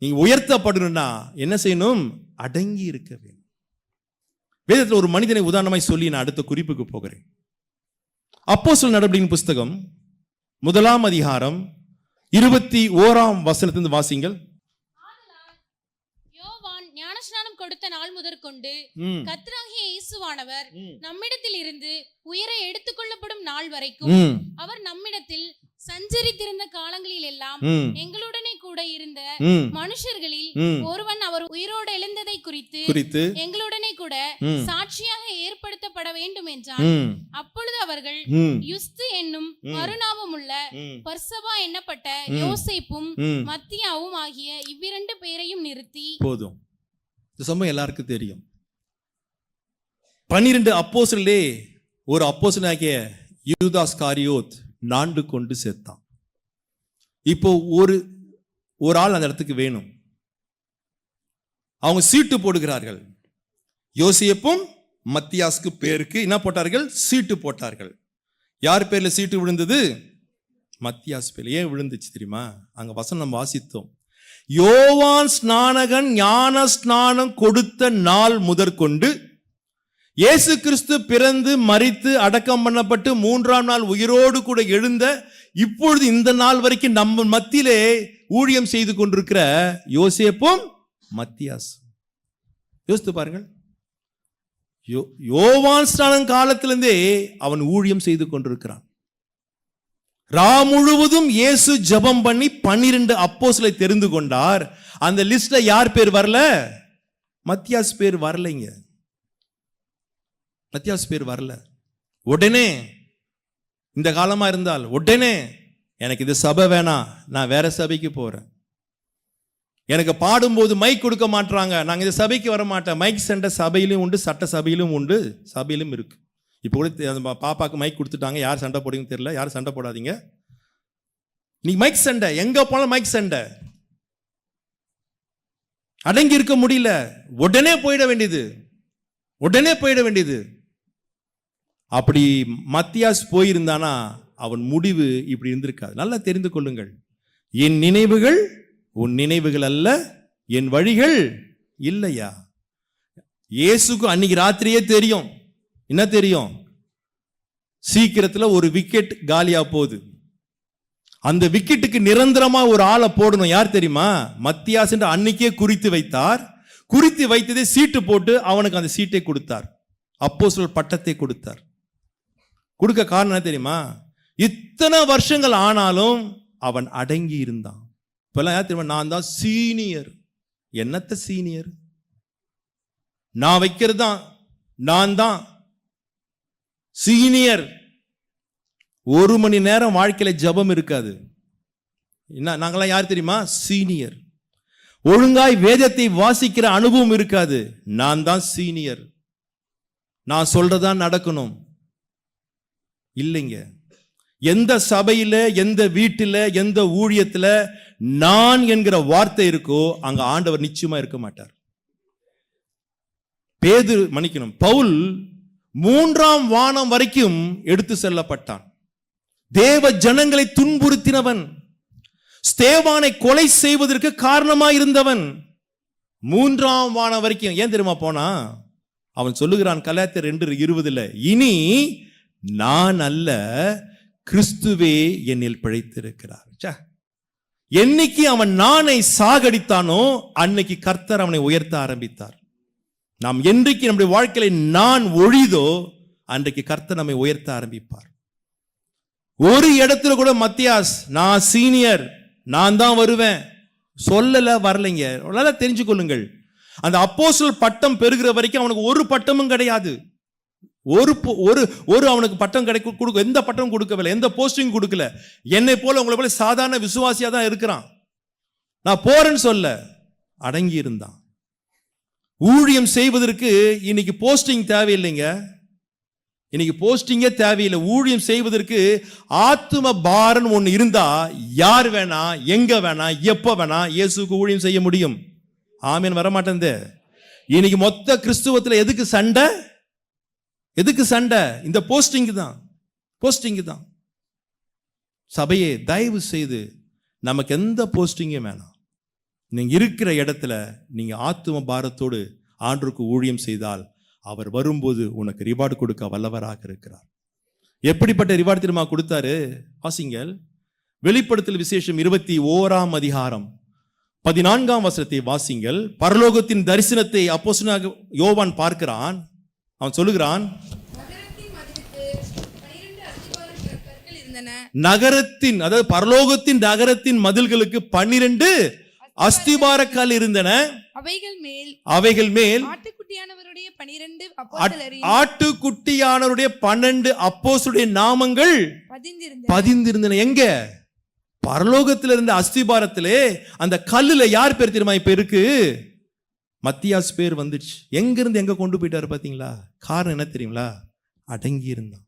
நீங்க உயர்த்தப்படணும்னா என்ன செய்யணும்? அடங்கி இருக்க வேண்டும். வேதத்தில் ஒரு மனிதனை உதாரணமாய் சொல்லி நான் அடுத்த குறிப்புக்கு போகிறேன். அப்போஸ்தலர் நடபடிகளின் புஸ்தகம் 1 அதிகாரம் 21 வாசிங்கள். யோவான் ஞானஸ்நானம் கொடுத்த நாள் முதற்கொண்டு கர்த்தராகிய இயேசுவானவர் நம்மிடத்தில் இருந்து உயர எடுத்துக்கொள்ளப்படும் நாள் வரைக்கும் அவர் நம்மிடத்தில் சஞ்சரித்திருந்த காலங்களில் எல்லாம் எங்களுடனே கூட இருந்த மனுஷர்களில் ஒருவன் அவர் உயிரோடு எழுந்ததை குறித்து எங்களுடனே கூட சாட்சியாக ஏற்படுத்தப்பட வேண்டும் என்றார். அப்பொழுது அவர்கள் யுஸ்து என்னும் மறுநாமம் உள்ள பர்சபா எண்ணப்பட்ட யோசேப்பும் மத்தியாவும் ஆகிய இவ்விரண்டு பேரையும் நிறுத்தி, போதும் இந்த சம்பவம் எல்லாருக்கும் தெரியும். 12 அப்போஸ்தலர்களே ஒரு அப்போஸ்தலனாகிய யூதாஸ் காரியோத் நாண்டு கொண்டு செத்தான். இப்போ ஒரு ஆள் அந்த இடத்துக்கு வேணும். அவங்க சீட்டு போடுகிறார்கள். யோசேப்பும் மத்தியாஸ்க்கு பேருக்கு என்ன போட்டார்கள்? சீட்டு போட்டார்கள். யார் பேர்ல சீட்டு விழுந்தது? மத்தியாஸ் பேர்ல. ஏன் விழுந்துச்சு தெரியுமா? அங்க வசனம் நம்ம வாசித்தோம். யோவான் ஸ்நானகன் ஞான ஸ்நானம் கொடுத்த நாள் முதற்கொண்டு இயேசு கிறிஸ்து பிறந்து மரித்து அடக்கம் பண்ணப்பட்டு 3ஆம் நாள் உயிரோடு கூட எழுந்த இப்பொழுது இந்த நாள் வரைக்கும் நம்ம மத்தியிலே ஊழியம் செய்து கொண்டிருக்கிற யோசேப்பும் மத்தியாஸ். யோசித்து பாருங்கள். யோவான் ஸ்நானம் காலத்திலிருந்தே அவன் ஊழியம் செய்து கொண்டிருக்கிறான். முழுவதும் இயேசு ஜெபம் பண்ணி 12 அப்போஸ்தலரை தெரிந்து கொண்டார். அந்த லிஸ்ட்ல யார் பேர் வரல? மத்தியாஸ் பேர் வரலைங்க. மத்தியாஸ் பேர் வரல. உடனே இந்த காலமா இருந்தால் உடனே எனக்கு இந்த சபை வேணாம், நான் வேற சபைக்கு போறேன். எனக்கு பாடும்போது மைக் கொடுக்க மாட்டாங்க, நாங்க இந்த சபைக்கு வர மாட்டேன். மைக் சென்டர் சபையிலும் உண்டு, சட்ட சபையிலும் உண்டு, சபையிலும் இருக்கு. இப்போ கூட பாப்பாக்கு மைக் கொடுத்துட்டாங்க. யார் சண்டை போடுங்கன்னு தெரியல, யாரும் சண்டை போடாதீங்க. நீ மைக் சண்டை, எங்க போனாலும் மைக் சண்டை. அடங்கி இருக்க முடியல, உடனே போயிட வேண்டியது. அப்படி மத்தியாஸ் போயிருந்தானா அவன் முடிவு இப்படி இருந்திருக்காது. நல்லா தெரிந்து கொள்ளுங்கள். என் நினைவுகள் உன் நினைவுகள் அல்ல, என் வழிகள் இல்லையா. இயேசுக்கு அன்னைக்கு ராத்திரியே தெரியும். என்ன தெரியும்? சீக்கிரத்துல ஒரு விக்கெட் காலியா போகுது. அந்த விக்கெட்டுக்கு நிரந்தரமா ஒரு ஆளை போடணும். யார் தெரியுமா? மத்தியாஸ் என்று அன்னைக்கே குறித்து வைத்தார். குறித்து வைத்ததே சீட்டு போட்டு அவனுக்கு அந்த சீட்டை கொடுத்தார். அப்போஸ்தலர் பட்டத்தை கொடுத்தார். கொடுக்க காரணம் என்ன தெரியுமா? இத்தனை வருஷங்கள் ஆனாலும் அவன் அடங்கி இருந்தான். இப்பெல்லாம் யார் தெரியுமா? நான் தான் சீனியர். என்னத்த சீனியர்? நான் வைக்கிறது தான், நான் தான் சீனியர். 1 மணி நேரம் வாழ்க்கையில ஜெபம் இருக்காது. என்ன, நாங்களாம் யார் தெரியுமா? சீனியர். ஒழுங்காய் வேதத்தை வாசிக்கிற அனுபவம் இருக்காது. நான் தான் சீனியர், நான் சொல்றதான் நடக்கணும். இல்லைங்க. எந்த சபையில, எந்த வீட்டில், எந்த ஊழியத்தில் நான் என்கிற வார்த்தை இருக்கோ அங்க ஆண்டவர் நிச்சயமா இருக்க மாட்டார். பவுல் 3ஆம் வானம் வரைக்கும் எடுத்து செல்லப்பட்டான். தேவ ஜனங்களை துன்புறுத்தினவன், ஸ்தேவானை கொலை செய்வதற்கு காரணமாயிருந்தவன் 3ஆம் வானம் வரைக்கும். ஏன் தெரியுமா போனா? அவன் சொல்லுகிறான் கலாத்தியர் 2:20, இனி நான் அல்ல, கிறிஸ்துவே என்னில் பிழைத்திருக்கிறார். என்னைக்கு அவன் நானை சாகடித்தானோ அன்னைக்கு கர்த்தர் அவனை உயர்த்த ஆரம்பித்தார். நாம் என்றைக்கு நம்முடைய வாழ்க்கையில நான் ஒழிதோ அன்றைக்கு கர்த்தர் நம்மை உயர்த்த ஆரம்பிப்பார். ஒரு இடத்துல கூட மத்தியாஸ் நான் சீனியர், நான் தான் வருவேன் சொல்லல, வரலைங்க. நல்லா தெரிஞ்சுக்கொள்ளுங்கள், அந்த அப்போஸ்தலர் பட்டம் பெறுகிற வரைக்கும் அவனுக்கு ஒரு பட்டமும் கிடையாது. ஒரு அவனுக்கு பட்டம் கொடுக்க எந்த பட்டமும் கொடுக்கவில்லை, எந்த போஸ்டிங் கொடுக்கல. என்னை போல உங்களை போல சாதாரண விசுவாசியா தான் இருக்கிறான். நான் போறேன்னு சொல்ல அடங்கி இருந்தான். ஊழியம் செய்வதற்கு இன்னைக்கு போஸ்டிங் தேவையில்லைங்க, இன்னைக்கு போஸ்டிங்கே தேவையில்லை. ஊழியம் செய்வதற்கு ஆத்தும பாரம் ஒண்ணு இருந்தா யார் வேணா எங்க வேணா எப்ப வேணா இயேசுக்கு ஊழியம் செய்ய முடியும். ஆமென். வரமாட்டேன். இன்னைக்கு மொத்த கிறிஸ்துவத்துல எதுக்கு சண்டை? எதுக்கு சண்டை? இந்த போஸ்டிங் தான். சபையே, தயவு செய்து நமக்கு எந்த போஸ்டிங்கும் வேணாம். நீங்க இருக்கிற இடத்துல நீங்க ஆத்தும பாரத்தோடு ஆண்டவருக்கு ஊழியம் செய்தால் அவர் வரும்போது உனக்கு ரிவார்டு கொடுக்க வல்லவராக இருக்கிறார். எப்படிப்பட்ட ரிவார்டு தெரியுமா கொடுத்தாரு? வாசிங்கள். வெளிப்படுத்தல் விசேஷம் 21ஆம் அதிகாரம் 14ஆம் வசனத்தை வாசிங்கள். பரலோகத்தின் தரிசனத்தை அப்போஸ்தலனாகிய யோவான் பார்க்கிறான். அவன் சொல்லுகிறான், நகரத்தின், அதாவது பரலோகத்தின் நகரத்தின் மதில்களுக்கு 12 அஸ்திபார கல் இருந்தன. அவைகள் மேல் ஆட்டுக்குட்டியானவருடைய 12 அப்போஸ்தலருடைய நாமங்கள் பதிந்திருந்தன. எங்க? பரலோகத்தில் இருந்த அஸ்திபாரத்திலே அந்த கல்லுல யார் பேர் தெரியுமா இப்ப இருக்கு? மத்தியாஸ் பேர் வந்துச்சு. எங்க இருந்து எங்க கொண்டு போயிட்டாரு பாத்தீங்களா? காரணம் என்ன தெரியுங்களா? அடங்கி இருந்தான்.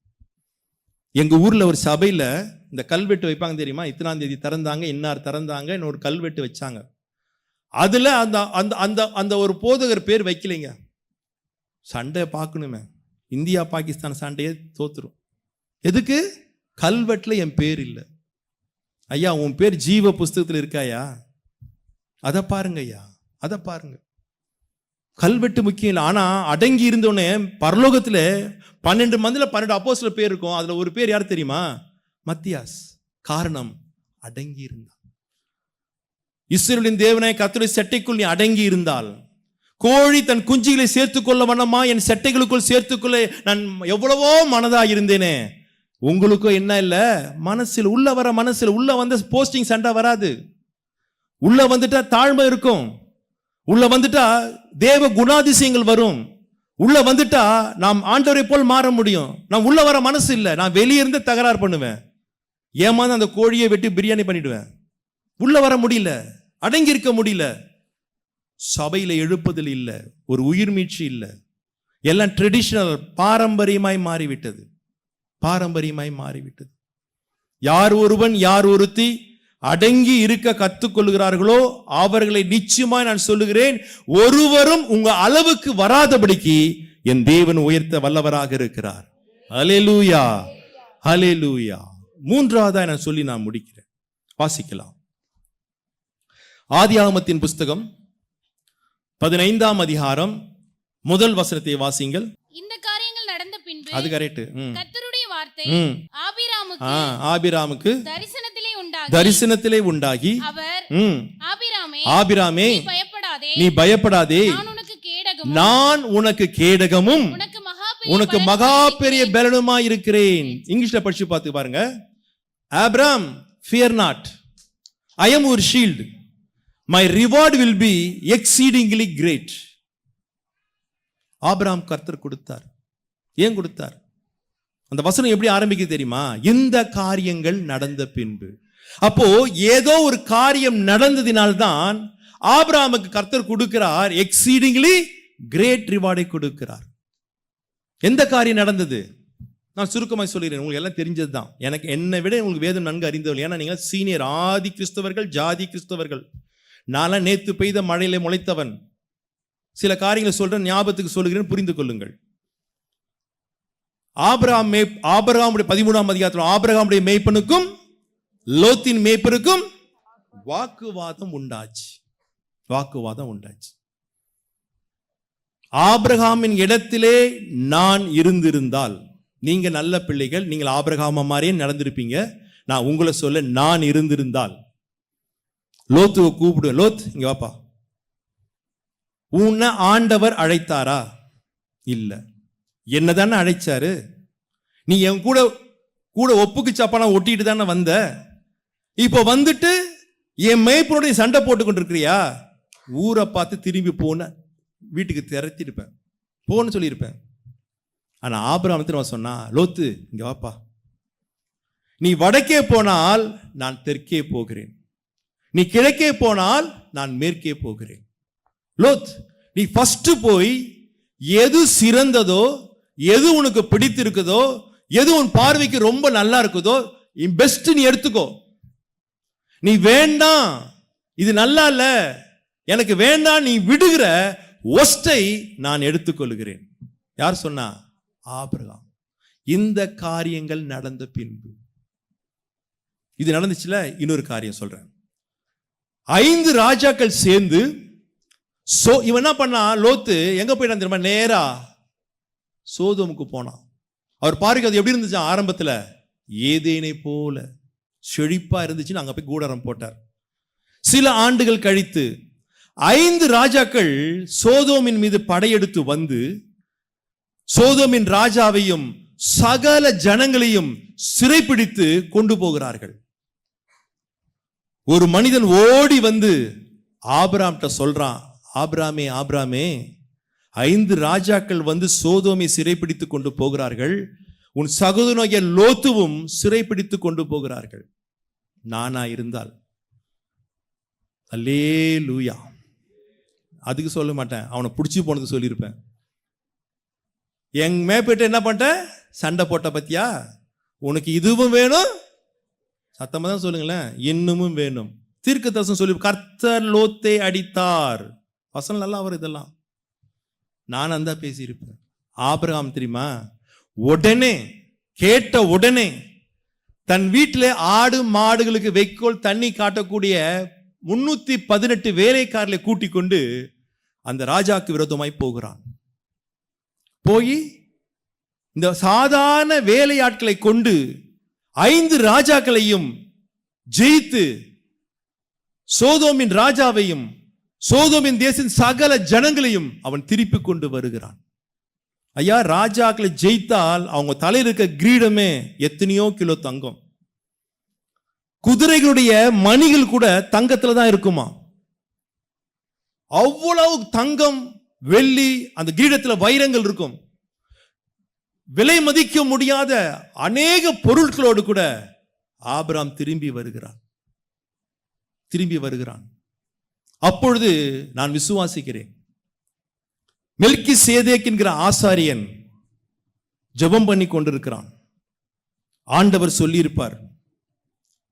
எங்க ஊர்ல ஒரு சபையில இந்த கல்வெட்டு வைப்பாங்க தெரியுமா? இத்தனாம் தேதி திறந்தாங்க, இன்னார் திறந்தாங்க, இன்னொரு கல்வெட்டு வச்சாங்க. அதுல அந்த அந்த அந்த அந்த ஒரு போதகர் பேர் வைக்கலைங்க. சண்டையை பார்க்கணுமே, இந்தியா பாகிஸ்தான் சண்டையே தோத்துரும். எதுக்கு? கல்வெட்டுல என் பேர் இல்லை. ஐயா, உன் பேர் ஜீவ புஸ்தகத்தில் இருக்காயா? அதை பாருங்க ஐயா, அதை பாருங்க. கல்வெட்டு முக்கியம் இல்லை. ஆனா அடங்கி இருந்தோடனே பரலோகத்துல 12 மந்தில 12 அப்போஸ்தலர் பேர் இருக்கும். அதுல ஒரு பேர் யார் தெரியுமா? மத்தியாஸ். காரணம், அடங்கி இருந்தான். இஸ்ரவேலின் தேவனாய கர்த்தருடைய செட்டைக்குள் நீ அடங்கி இருந்தால், கோழி தன் குஞ்சுகளை சேர்த்துக்கொள்ள வண்ணமா என் செட்டைகளுக்குள் சேர்த்துக்கொள்ள நான் எவ்வளவோ மனதா இருந்தேனே. உங்களுக்கும் என்ன இல்ல? மனசில் உள்ள வர, மனசில் உள்ள வந்த போஸ்டிங் சண்டை வராது. உள்ள வந்துட்டா தாழ்மை இருக்கும். உள்ள வந்துட்டா தேவ குணாதிசயங்கள் வரும். உள்ள வந்துட்டா நாம் ஆண்டவரை போல் மாற முடியும். நான் உள்ள வர மனசு இல்லை, நான் வெளியே இருந்து தகராறு பண்ணுவேன், ஏமாந்து அந்த கோழியை வெட்டி பிரியாணி பண்ணிடுவேன். உள்ள வர முடியல, அடங்கி இருக்க முடியல. சபையில எழுப்புதல் இல்லை, ஒரு உயிர் மீட்சி இல்லை, எல்லாம் ட்ரெடிஷனல், பாரம்பரியமாய் மாறிவிட்டது. பாரம்பரியமாய் மாறிவிட்டது. யார் ஒருவன் யார் ஒருத்தி அடங்கி இருக்க கற்றுக்கொள்கிறார்களோ அவர்களை நிச்சயமாய் நான் சொல்லுகிறேன், ஒருவரும் உங்க அளவுக்கு வராதபடிக்கு என் தேவன் உயர்த்த வல்லவராக இருக்கிறார். ஹல்லேலூயா, ஹல்லேலூயா. மூன்றாவதா நான் சொல்லி நான் முடிக்கிறேன். வாசிக்கலாம். ஆதியாகமத்தின் புஸ்தகம் 15ஆம் அதிகாரம் 1 வசனத்தை வாசிங்கள். இந்த காரியங்கள் நடந்த பின்பு, அது கரெக்ட், கர்த்தருடைய வார்த்தை ஆபிராமுக்கு தரிசனத்திலே உண்டாகி அவர், ஆபிராமே நீ பயப்படாதே, நான் உனக்கு கேடகமும் உனக்கு மகா பெரிய பலனுமாய் இருக்கிறேன். இங்கிலீஷ்ல படிச்சு பார்த்து பாருங்க. Abram, fear not, I am your shield, my reward will be exceedingly great. Abram கர்த்தர் கொடுத்தார். ஏன் கொடுத்தார்? அந்த வசனம் எப்படி ஆரம்பிக்குது தெரியுமா? இந்த காரியங்கள் நடந்த பின்பு. அப்போ ஏதோ ஒரு காரியம் நடந்ததினால்தான் ஆபிரகாமுக்கு கர்த்தர் கொடுக்கிறார், எக்ஸீடிங்லி கிரேட் ரிவார்டை கொடுக்கிறார். எந்த காரியம் நடந்தது? நான் சுருக்கமாக சொல்கிறேன், உங்களுக்கு எல்லாம் தெரிஞ்சது தான். எனக்கு என்னை விட உங்களுக்கு வேதம் நன்கு அறிந்தவர்கள். ஏன்னா நீங்கள் சீனியர், ஆதி கிறிஸ்தவர்கள், ஜாதி கிறிஸ்தவர்கள். நான் நேற்று பெய்த மழையில முளைத்தவன். சில காரியங்களை சொல்றேன், ஞாபகத்துக்கு சொல்லுகிறேன், புரிந்து கொள்ளுங்கள். ஆபிரகாமுடைய 13ஆம் அதிகாரத்தில் ஆபிரகாமுடைய மேய்ப்பனுக்கும் லோத்தின் மேய்ப்பனுக்கும் வாக்குவாதம் உண்டாச்சு. ஆபிரகாமின் இடத்திலே நான் இருந்திருந்தால், நீங்க நல்ல பிள்ளைகள், நீங்கள் ஆபிரகாம மாதிரியே நடந்திருப்பீங்க. நான் உங்களை சொல்ல, நான் இருந்திருந்தால் லோத்துவை கூப்பிடுவேன், லோத் இங்க வாப்பா, உன்னை ஆண்டவர் அழைத்தாரா? இல்ல. என்னதானே அழைச்சாரு. நீ என் கூட கூட ஒப்புக்கு சப்பானா ஒட்டிட்டு தானே வந்த. இப்போ வந்துட்டு என் மேய்ப்பனுடைய சண்டை போட்டு கொண்டிருக்கிறியா? ஊரை பார்த்து திரும்பி போன வீட்டுக்கு திரட்டிருப்பேன், போன்னு சொல்லியிருப்பேன். ஆனா ஆபிரகாம் சொன்னா, லோத்து இங்க வாப்பா, நீ வடக்கே போனால் நான் தெற்கே போகிறேன், நீ கிழக்கே போனால் நான் மேற்கே போகிறேன். லோத், நீ ஃபர்ஸ்ட் போய் எது சிறந்ததோ, எது உனக்கு பிடித்திருக்குதோ, எது உன் பார்வைக்கு ரொம்ப நல்லா இருக்குதோ, பெஸ்ட் நீ எடுத்துக்கோ. நீ வேண்டாம், இது நல்லா இல்ல, எனக்கு வேண்டாம் நீ விடுகிற ஒஸ்டை நான் எடுத்துக்கொள்கிறேன். யார் சொன்னா? ஆபிரகாம். இந்த காரியங்கள் நடந்த பின்பு, இது நடந்துச்சுல. இன்னொரு காரியம் சொல்றேன். 5 ராஜாக்கள் சேர்ந்து இவன் என்ன பண்ணா, லோத்து எங்க போயிட்டான் தெரியுமா? நேரா சோதோமுக்கு போனான். அவர் பாருங்க, அது எப்படி இருந்துச்சு ஆரம்பத்துல? ஏதேனை போல செழிப்பா இருந்துச்சுன்னு அங்க போய் கூடாரம் போட்டார். சில ஆண்டுகள் கழித்து 5 ராஜாக்கள் சோதோமின் மீது படையெடுத்து வந்து சோதோமின் ராஜாவையும் சகல ஜனங்களையும் சிறைப்பிடித்து கொண்டு போகிறார்கள். ஒரு மனிதன் ஓடி வந்து ஆபிரகாம்கிட்ட சொல்றான், ஆபிரகாமே ஆபிரகாமே, 5 ராஜாக்கள் வந்து சோதோமை சிறைப்பிடித்து கொண்டு போகிறார்கள், உன் சகோதரனாகிய லோத்துவும் சிறைப்பிடித்து கொண்டு போகிறார்கள். நானா இருந்தால் அல்லேலூயா, அதுக்கு சொல்ல மாட்டேன், அவனை பிடிச்சி போனது சொல்லியிருப்பேன். என் மேப்பிட்டு என்ன பண்ணிட்ட? சண்டை போட்ட பத்தியா? உனக்கு இதுவும் வேணும், சத்தமா தான் சொல்லுங்களேன், இன்னமும் வேணும். தீர்க்கதரிசனம் சொல்லி, கர்த்தர் லோத்தை அடித்தார், வசனம் நல்லா வரும். இதெல்லாம் நான் அந்த பேசியிருப்பேன். ஆபிரகாம் தெரியுமா, உடனே கேட்ட உடனே தன் வீட்டில் ஆடு மாடுகளுக்கு வைக்கோல் தண்ணி காட்டக்கூடிய 318 வேலைக்காரர்களை கூட்டிக் கொண்டு அந்த ராஜாக்கு விரோதமாய் போகிறான். போய் இந்த சாதாரண வேலையாட்களை கொண்டு 5 ராஜாக்களையும் ஜெயித்து சோதோமின் ராஜாவையும் சோதோமின் தேசத்தின் சகல ஜனங்களையும் அவன் திருப்பி கொண்டு வருகிறான். ஐயா, ராஜாக்களை ஜெயித்தால் அவங்க தலையில் இருக்க கிரீடமே எத்தனையோ கிலோ தங்கம். குதிரைகளுடைய மணிகள் கூட தங்கத்துல தான் இருக்குமா. அவ்வளவு தங்கம் வெள்ளி அந்த கிரீடத்துல வைரங்கள் இருக்கும். விலை மதிக்க முடியாத அநேக பொருட்களோடு கூட ஆபிரகாம் திரும்பி வருகிறான். அப்பொழுது நான் விசுவாசிக்கிறேன், மெல்கிசேதேக் என்கிற ஆசாரியன் ஜெபம் பண்ணி கொண்டிருக்கிறான். ஆண்டவர் சொல்லியிருப்பார்,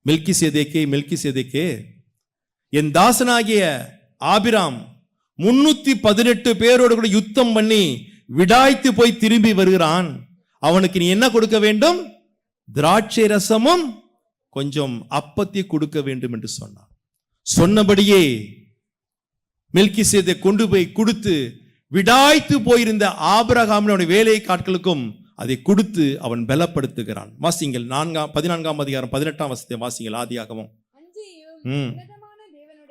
மெல்கிசேதேக்கே, என் தாசனாகிய ஆபிராம் 318 பேரோடு கூட யுத்தம் பண்ணி விடாய்த்து போய் திரும்பி வருகிறான், அவனுக்கு நீ என்ன கொடுக்க வேண்டும்? திராட்சை ரசமும் கொஞ்சம் அப்பத்தை கொடுக்க வேண்டும் என்று சொன்னான். சொன்னபடியே மெல்கிசேதேக் கொண்டு போய் கொடுத்து விடாய்த்து போயிருந்த ஆபிரகாமின் வேலை காட்களுக்கும் அதை கொடுத்து அவன் பலப்படுத்துகிறான். வாசிங்கள் 14ஆம் அதிகாரம் 18ஆம் வசனத்தை வாசிங்கள். ஆதியாகமம்.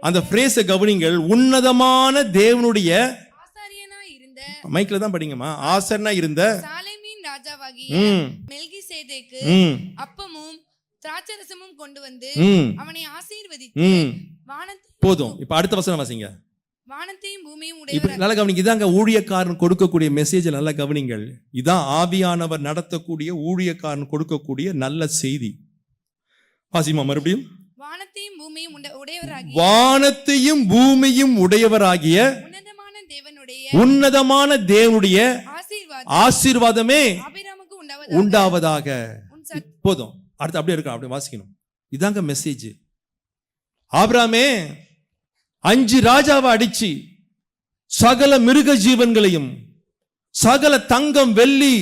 அந்த பிரேஸை கவனிங்கள். உன்னதமான தேவனுடைய மைக்ல தான் படிங்கம்மா. ஆசர்னா இருந்த சாலேமின் ராஜாவாகிய மெல்கிசேதேக்கு அப்பமும் திராட்சரசமும் கொண்டு வந்து அவனை ஆசீர்வதித்து போதும். இப்ப அடுத்த வசனம் வாசிங்க. வானத்தையும் பூமியும் நல்லா கவனிங்க. இதாங்க ஊழியக்காரன் கொடுக்கக்கூடிய மெசேஜ். நல்லா கவனிங்கள். இதான் ஆவியானவர் நடத்தக்கூடிய ஊழியக்காரன் கொடுக்கக்கூடிய நல்ல செய்தி. வாசிமா மறுபடியும். வானத்தையும் பூமியும் உடையவராகிய உன்னதமான தேவனுடைய ஆசீர்வாதமே உண்டாவதாக. போதும். அடுத்து அப்படியே இருக்க, அப்படியே வாசிக்கணும். இதாங்க மெசேஜ். ஆபிரகாமே 5 ராஜாவை அடிச்சு சகல மிருக ஜீவன்களையும் சகல தங்கம் வெள்ளி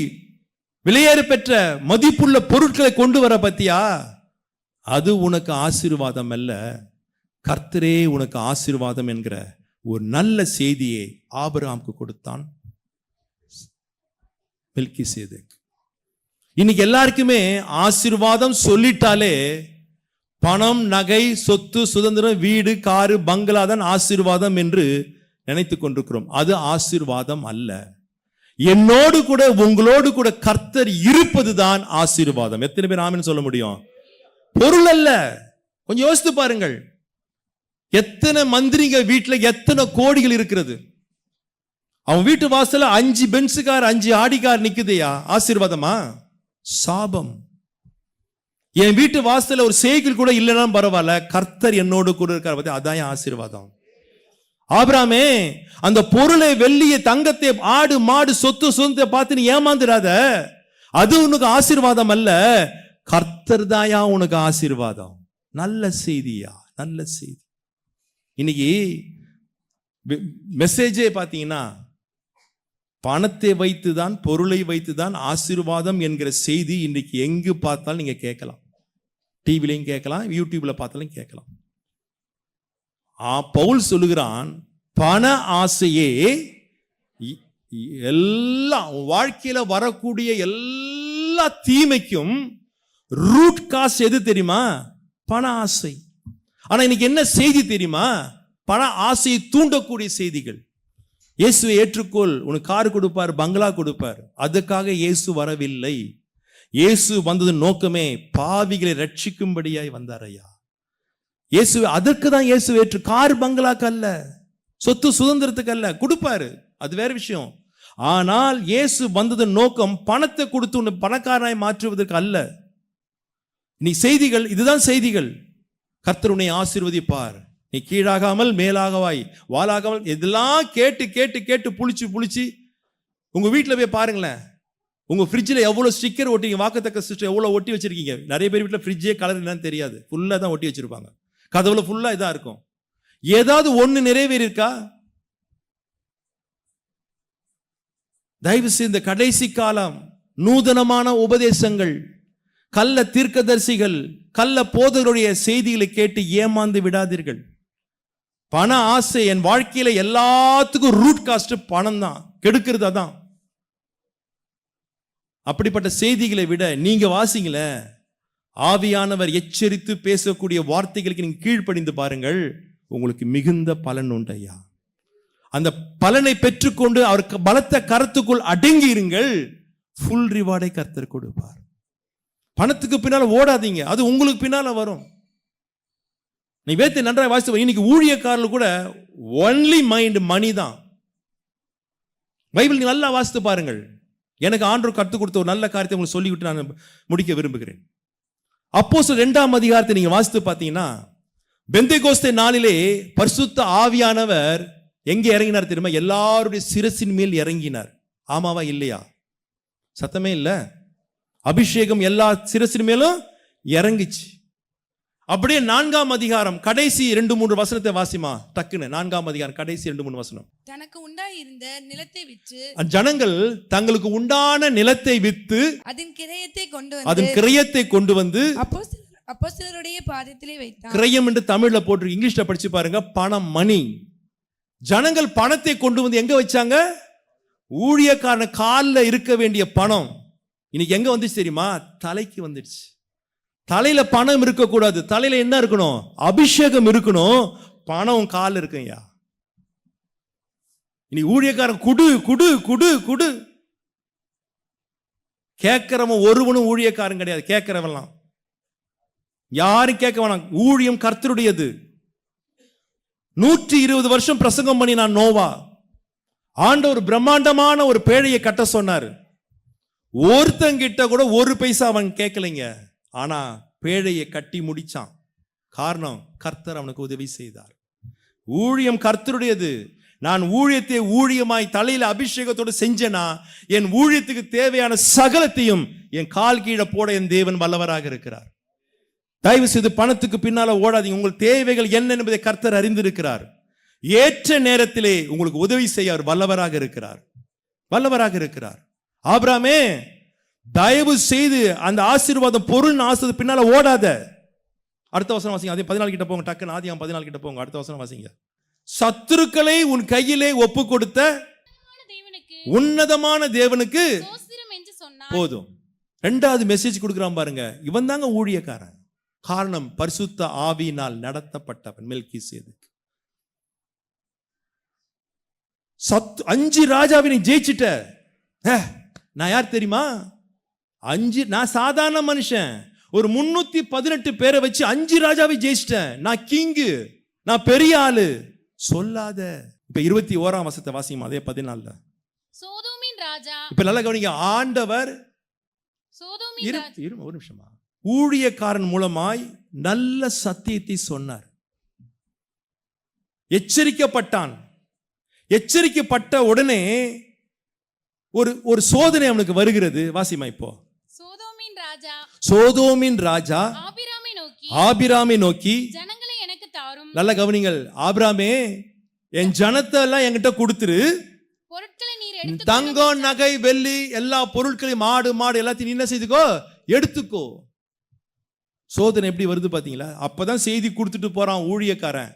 விலையேற பெற்ற மதிப்புள்ள பொருட்களை கொண்டு வர பத்தியா? அது உனக்கு ஆசீர்வாதம் அல்ல, கர்த்தரே உனக்கு ஆசீர்வாதம் என்கிற ஒரு நல்ல செய்தியை ஆபிரகாமுக்கு கொடுத்தான் மெல்கிசேதேக். இன்னைக்கு எல்லாருக்குமே ஆசீர்வாதம் சொல்லிட்டாலே பணம், நகை, சொத்து, சுதந்திரம், வீடு, காரு, பங்களா தான் ஆசீர்வாதம் என்று நினைத்து கொண்டிருக்கிறோம். அது ஆசீர்வாதம் அல்ல. என்னோடு கூட உங்களோடு கூட கர்த்தர் இருப்பதுதான் ஆசீர்வாதம். எத்தனை பேர் ஆமென் சொல்ல முடியும்? பொருள் அல்ல. கொஞ்சம் யோசித்து பாருங்கள். எத்தனை மந்திரிங்க வீட்டுல எத்தனை கோடிகள் இருக்கிறது. அவன் வீட்டு வாசல்ல 5 பென்ஸ் கார் 5 ஆடி கார் நிக்குதையா? ஆசீர்வாதமா? சாபம். என் வீட்டு வாசல்ல ஒரு சைக்கிள் கூட இல்லைன்னா பரவாயில்ல, கர்த்தர் என்னோடு கூட இருக்கார், அதான் ஆசீர்வாதம். ஆபிரகாமே, அந்த பொருளை, வெள்ளியை, தங்கத்தை, ஆடு மாடு சொத்து சொந்தத்தை பார்த்து நீ ஏமாந்துடாத. அது உனக்கு ஆசீர்வாதம் அல்ல, கர்த்தர் தாயா உனக்கு ஆசீர்வாதம். நல்ல செய்தியா, நல்ல செய்தி. இன்னைக்கு மெசேஜே பார்த்தீங்கன்னா பணத்தை வைத்துதான், பொருளை வைத்துதான் ஆசீர்வாதம் என்கிற செய்தி இன்னைக்கு எங்கு பார்த்தாலும் நீங்க கேட்கலாம். டிவிலையும் கேட்கலாம், யூடியூப்ல பார்த்தாலும் கேட்கலாம். பவுல் சொல்லுகிறான், பண ஆசையே எல்லா வாழ்க்கையில வரக்கூடிய எல்லா தீமைக்கும் ரூட் காஸ் எது தெரியுமா? பண ஆசை. ஆனா இன்னைக்கு என்ன செய்தி தெரியுமா? பண ஆசையை தூண்டக்கூடிய செய்திகள். இயேசுவை ஏற்றுக்கொள், உனக்கு கார் கொடுப்பார், பங்களா கொடுப்பார். அதுக்காக இயேசு வரவில்லை. இயேசு வந்தது நோக்கமே பாவிகளை ரட்சிக்கும்படியாய் வந்தார் ஐயா. இயேசு அதற்கு தான் இயேசு ஏற்று, கார் பங்களாக்கு அல்ல, சொத்து சுதந்திரத்துக்கு அல்ல. கொடுப்பாரு, அது வேற விஷயம். ஆனால் இயேசு வந்தது நோக்கம் பணத்தை கொடுத்து உன்னை பணக்காரனாய் மாற்றுவதற்கு அல்ல. நீ செய்திகள், இதுதான் செய்திகள். கர்த்தர் உன்னை ஆசீர்வதிப்பார், நீ கீழாகாமல் மேலாகவாய், வாலாகாமல். இதெல்லாம் கேட்டு கேட்டு கேட்டு புளிச்சு புளிச்சு உங்க வீட்டில் போய் பாருங்களேன். உங்க ஃப்ரிட்ஜில் எவ்வளவு ஸ்டிக்கர் ஒட்டிங்க, வாக்கத்தக்க ஸ்டிக்கர் எவ்வளவு ஒட்டி வச்சிருக்கீங்க. நிறைய பேர் வீட்டில் ஃப்ரிட்ஜே கலர் என்னன்னு தெரியாது, ஃபுல்லா தான் ஒட்டி வச்சிருப்பாங்க. கதவுல ஃபுல்லா இதா இருக்கும். ஏதாவது ஒண்ணு நிறைவேறி இருக்கா? தயவு செய்து இந்த கடைசி காலம் நூதனமான உபதேசங்கள், கள்ள தீர்க்கதரிசிகள், கள்ள போதகருடைய செய்திகளை கேட்டு ஏமாந்து விடாதீர்கள். பண ஆசை என் வாழ்க்கையில எல்லாத்துக்கும் ரூட் காஸ்ட் பணம் தான், கெடுக்கிறது அதான். அப்படிப்பட்ட செய்திகளை விட நீங்க வாசிங்களே, ஆவியானவர் எச்சரித்து பேசக்கூடிய வார்த்தைகளுக்கு நீங்க கீழ்ப்படிந்து பாருங்கள், உங்களுக்கு மிகுந்த பலன் உண்டு ஐயா. அந்த பலனை பெற்றுக்கொண்டு அவருக்கு பலத்த கரத்துக்குள் அடங்கி இருங்கள். ஃபுல் ரிவார்டை கர்த்தர் கொடுப்பார். பணத்துக்கு பின்னால ஓடாதீங்க, அது உங்களுக்கு பின்னால வரும். நீ வேத்தை நன்றாக வாசித்து. இன்னைக்கு ஊழியக்காரர்கள் கூட ஒன்லி மைண்ட் மணி தான். பைபிள் நீங்க நல்லா வாசித்து பாருங்கள். எனக்கு ஆண்டவர் கற்றுக் கொடுத்த ஒரு நல்ல காரியத்தை உங்களுக்கு சொல்லிவிட்டு நான் முடிக்க விரும்புகிறேன். அப்போஸ்தலர் 2ஆம் அதிகாரத்தை நீங்க வாசித்து பார்த்தீங்கன்னா, பெந்தெகோஸ்தே நாளிலே பரிசுத்த ஆவியானவர் எங்கே இறங்கினார் தெரியுமா? எல்லாருடைய சிரசின் மேல் இறங்கினார். ஆமாவா இல்லையா? சத்தமே இல்ல. அபிஷேகம் எல்லா சிரசின் மேலும் இறங்கிச்சு. அப்படியே 4ஆம் அதிகாரம் கடைசி 2-3 வசனத்தை வாசிமா டக்குன்னு. 4ஆம் அதிகாரம் கடைசி 2-3 வசனம். தனக்கு உண்டாயிருந்த நிலத்தை விற்று, ஜனங்கள் தங்களுக்கு உண்டான நிலத்தை வித்து அதன் கிரயத்தை கொண்டு வந்து அப்போஸ்தலருடைய பாதத்திலே வைத்தான். கிரயம் என்று தமிழ்ல போட்டு இங்கிலீஷ்ல படிச்சு பாருங்க, பணம், மணி. ஜனங்கள் பணத்தை கொண்டு வந்து எங்க வச்சாங்க? ஊழியக்காரன காலில் இருக்க வேண்டிய பணம் இன்னைக்கு எங்க வந்துச்சு தெரியுமா? தலைக்கு வந்துடுச்சு. தலையில பணம் இருக்கக்கூடாது, தலையில என்ன இருக்கணும்? அபிஷேகம் இருக்கணும். பணம் கால் இருக்குங்கய்யா. இன்னைக்கு ஊழியக்காரன் குடு குடு குடு குடு. கேட்கிறவன் ஒருவனும் ஊழியக்காரன் கிடையாது. கேட்கிறவெல்லாம் யாரும் கேட்க வேணாம். ஊழியம் கர்த்தருடையது. 120 வருஷம் பிரசங்கம் பண்ணி நான் நோவா, ஆண்டவர் பிரம்மாண்டமான ஒரு பேழையை கட்ட சொன்னார். ஒருத்தங்கிட்ட கூட ஒரு பைசா அவன் கேட்கலைங்க. ஆனா பேழையை கட்டி முடிச்சான். காரணம், கர்த்தர் அவனுக்கு உதவி செய்தார். ஊழியம் கர்த்தருடையது. நான் ஊழியத்தை ஊழியமாய் தலையில அபிஷேகத்தோடு செஞ்சேனா என் ஊழியத்துக்கு தேவையான சகலத்தையும் என் கால் கீழே போட என் தேவன் வல்லவராக இருக்கிறார். தயவு செய்து பணத்துக்கு பின்னால ஓடாதீங்க. உங்கள் தேவைகள் என்ன என்பதை கர்த்தர் அறிந்திருக்கிறார். ஏற்ற நேரத்திலே உங்களுக்கு உதவி செய்ய அவர் வல்லவராக இருக்கிறார், வல்லவராக இருக்கிறார். ஆபிரகாமே, தயவு செய்து அந்த ஆசீர்வாதம் பொருள் ஆசீர்வாதம் பின்னால ஓடாத. அடுத்த வசனம் வாசிங்க. அதே 14 கிட்ட போங்க. டக்குன்னு ஆதியாகமம் 14 கிட்ட போங்க. அடுத்த வசனம் வாசிங்க. சத்துருக்களை உன் கையிலே ஒப்பு கொடுத்த உன்னதமான தேவனுக்கு போதும். 2வது மெசேஜ் கொடுக்குறான் பாருங்க. இவன் தாங்க ஊழியக்காரன். காரணம், பரிசுத்த ஆவியினால் நடத்தப்பட்டவன் மெல்கிசேதேக். 5 ராஜாவை நீ ஜெயிச்சிட்ட. நான் யார் தெரியுமா? நான் சாதாரண மனுஷன். ஒரு 318 பேரை வச்சு 5 ராஜாவை ஜெயிச்சிட்டேன். நான் கிங்கு, நான் பெரிய ஆளு சொல்லாத. இப்ப 21ஆம் வசனத்தை வாசிமா, அதே 14. சோதோமின் ராஜா, இப்ப நல்லா கவனிங்க. ஆண்டவர் ஒரு நிமிஷமா ஊழியக்காரன் மூலமாய் நல்ல சத்தியத்தை சொன்னார். எச்சரிக்கப்பட்டான். எச்சரிக்கப்பட்ட உடனே ஒரு சோதனை அவனுக்கு வருகிறது. வாசிமா இப்போ. சோதோமின் ராஜா ஆபிராமை நோக்கி ஜனங்களை எனக்கு தாரும். நல்ல கவனிங்கள். ஆபிராமே, என் ஜனத்தை எல்லாம் என்கிட்ட கொடுத்துரு. பொருட்களை நீர் எடுத்து, தங்கம் நகை வெள்ளி எல்லா பொருட்களையும், மாடு எல்லாத்தையும் நீ என்ன செய்துக்கோ, எடுத்துக்கோ. சோதனை எப்படி வருது பாத்தீங்களா? அப்பதான் செய்தி கொடுத்துட்டு போறான் ஊழியக்காரன்.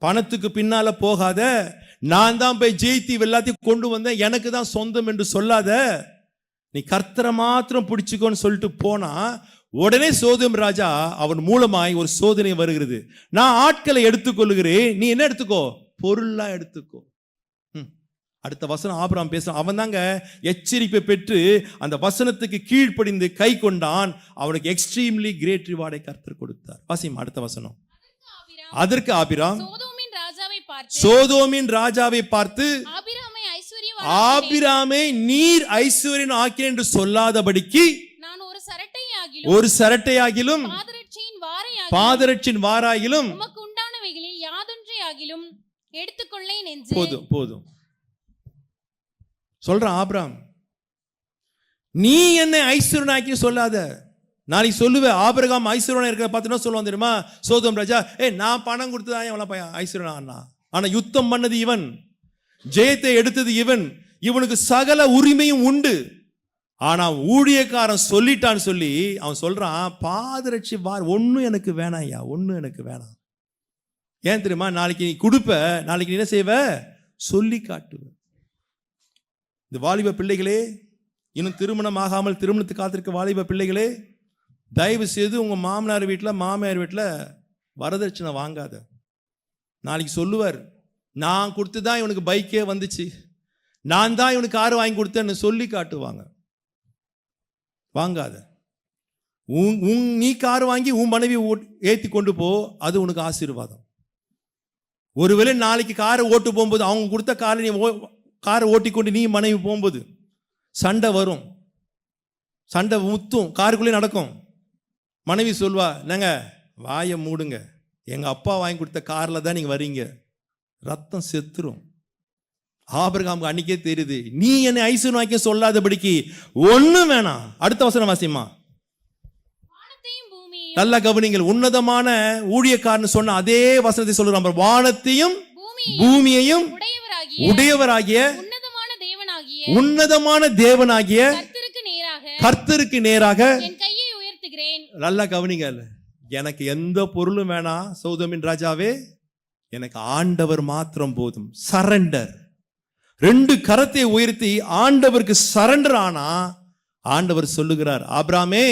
பணத்துக்கு பின்னால போகாத, நான் தான் போய் ஜெயித்தி எல்லாத்தையும் கொண்டு வந்தேன், எனக்கு தான் சொந்தம் என்று சொல்லாத, நீ கர்த்தரை மாத்திரம் பிடிச்சுக்கோன்னு சொல்லிட்டு போனா, உடனே சோதோம் ராஜா அவன் மூலமாய் ஒரு சோதனை வருகிறது. நான் ஆட்களை எடுத்துக்கொள்ளுகிறேன், நீ என்ன எடுத்துக்கோ, பொருள்லாம் எடுத்துக்கோ. அடுத்த வசனம் ஆபிரகாம் பேசுறான். அவன் தாங்க எச்சரிப்பை பெற்று அந்த வசனத்துக்கு கீழ்ப்படிந்து கை கொண்டான். அவனுக்கு எக்ஸ்ட்ரீம்லி கிரேட் ரிவார்டை கர்த்தர் கொடுத்தார். வாசியம் அடுத்த வசனம். அதற்கு ஆபிராம் சோதோமின் ராஜாவை பார்த்து, ஆபிராமை நீர் ஐஸ்வர்யன் ஆக்கினேன் என்று சொல்லாதபடிக்கு நான் ஒரு சரட்டையாகிலும் பாதரட்சின் வாராயிலும் உமக்கு உண்டானவைகளில் யாதொன்றையாகிலும் எடுத்துக்கொள்ளேன் என்று. போதும் சொல்றான் ஆபிராம், நீ என்னை ஐஸ்வர்யன் ஆக்கி சொல்லாத. நாளைக்கு சொல்லுவேன் ஆபிரகாம் ஐஸ்வர்யன் இருக்கிற பார்த்து சொல்லுவான் தெரியுமா? சோதோம் ராஜா, நான் பணம் கொடுத்துதான் எவ்வளவு ஐஸ்வர்யன் ஆனா, ஆனா யுத்தம் பண்ணது இவன், ஜெயத்தை எடுத்தது இவன், இவனுக்கு சகல உரிமையும் உண்டு. ஆனா ஊழியக்காரன் சொல்லிட்டான்னு சொல்லி அவன் சொல்றான், பாதரட்சி ஒன்னும் எனக்கு வேணாம் ஐயா, ஒன்னும் எனக்கு வேணாம். ஏன் தெரியுமா? நாளைக்கு நீ கொடுப்ப, நாளைக்கு நீ என்ன செய்வ, சொல்லி காட்டுவ. இந்த வாலிப பிள்ளைகளே, இன்னும் திருமணம் ஆகாமல் திருமணத்துக்கு காத்திருக்க வாலிப பிள்ளைகளே, தயவு செய்து உங்க மாமனார் வீட்டில் மாமியார் வீட்டில் வரதட்சணை வாங்காத. நாளைக்கு சொல்லுவார், நான் கொடுத்து தான் இவனுக்கு பைக்கே வந்துச்சு, நான் தான் இவனுக்கு கார் வாங்கி கொடுத்தேன்னு சொல்லி காட்டுவாங்க. வாங்காத. நீ கார் வாங்கி உன் மனைவி ஏற்றி கொண்டு போ, அது உனக்கு ஆசீர்வாதம். ஒருவேளை நாளைக்கு காரை ஓட்டு போகும்போது அவங்க கொடுத்த காரை நீ காரை ஓட்டிக்கொண்டு நீ மனைவி போகும்போது சண்டை வரும், சண்டை முத்தும், காருக்குள்ளே நடக்கும். மனைவி சொல்வா, என்னங்க வாயை மூடுங்க, எங்க அப்பா வாங்கி கொடுத்த காரில் தான் நீங்க வரீங்க, ரத்தம் செத்துரும். ஆபிரகாமுக்கு அன்னைக்கே தெரியுது, நீ என்னை ஐஸ்வர்யம் வாக்கி சொல்லாதபடிக்கு ஒண்ணும் வேணாம். அடுத்த வசனம் வாசிமா. நல்லா கவனிங்கள். உன்னதமான ஊழியக்காரன் சொன்ன அதே வசனத்தை சொல்லுறான். வானத்தையும் பூமியையும் உடையவராகிய உன்னதமான தேவனாகிய கர்த்தருக்கு நேராக என் கையை உயர்த்துகிறேன். நல்லா கவனிங்க. எனக்கு எந்த பொருளும் வேணாம் சோதோமின் ராஜாவே, எனக்கு ஆண்டவர் மாத்திரம் போதும். சரண்டர். 2 கரத்தை உயர்த்தி ஆண்டவருக்கு சரண்டர் ஆனா ஆண்டவர் சொல்லுகிறார், ஆபிராமே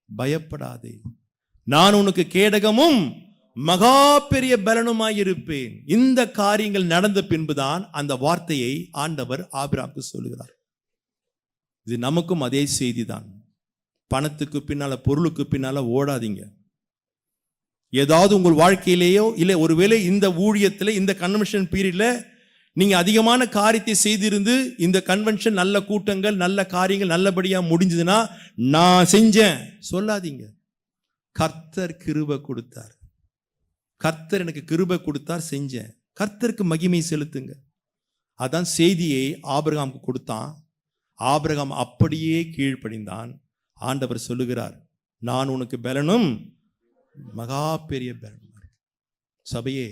பயப்படாதே, நான் உனக்கு கேடகமும் மகா பெரிய பலனுமாய் இருப்பேன். இந்த காரியங்கள் நடந்த பின்புதான் அந்த வார்த்தையை ஆண்டவர் ஆபிரகாமுக்கு சொல்லுகிறார். இது நமக்கும் அதே செய்தி தான். பணத்துக்கு பின்னால பொருளுக்கு பின்னால ஓடாதீங்க. ஏதாவது உங்கள் வாழ்க்கையிலேயோ இல்லை ஒருவேளை இந்த ஊழியத்தில் இந்த கன்வென்ஷன் பீரியட்ல நீங்க அதிகமான காரியத்தை செய்திருந்து இந்த கன்வென்ஷன் நல்ல கூட்டங்கள் நல்ல காரியங்கள் நல்லபடியா முடிஞ்சதுன்னா நான் செஞ்சேன் சொல்லாதீங்க. கர்த்தர் கிருபை கொடுத்தார், கர்த்தர் எனக்கு கிருபை கொடுத்தார், செஞ்சேன். கர்த்தருக்கு மகிமை செலுத்துங்க. அதான் செய்தியை ஆபிரகாமுக்கு கொடுத்தான். ஆபிரகாம் அப்படியே கீழ்ப்படிந்தான். ஆண்டவர் சொல்லுகிறார், நான் உனக்கு பலனும் மகா பெரிய பலனும். சபையே,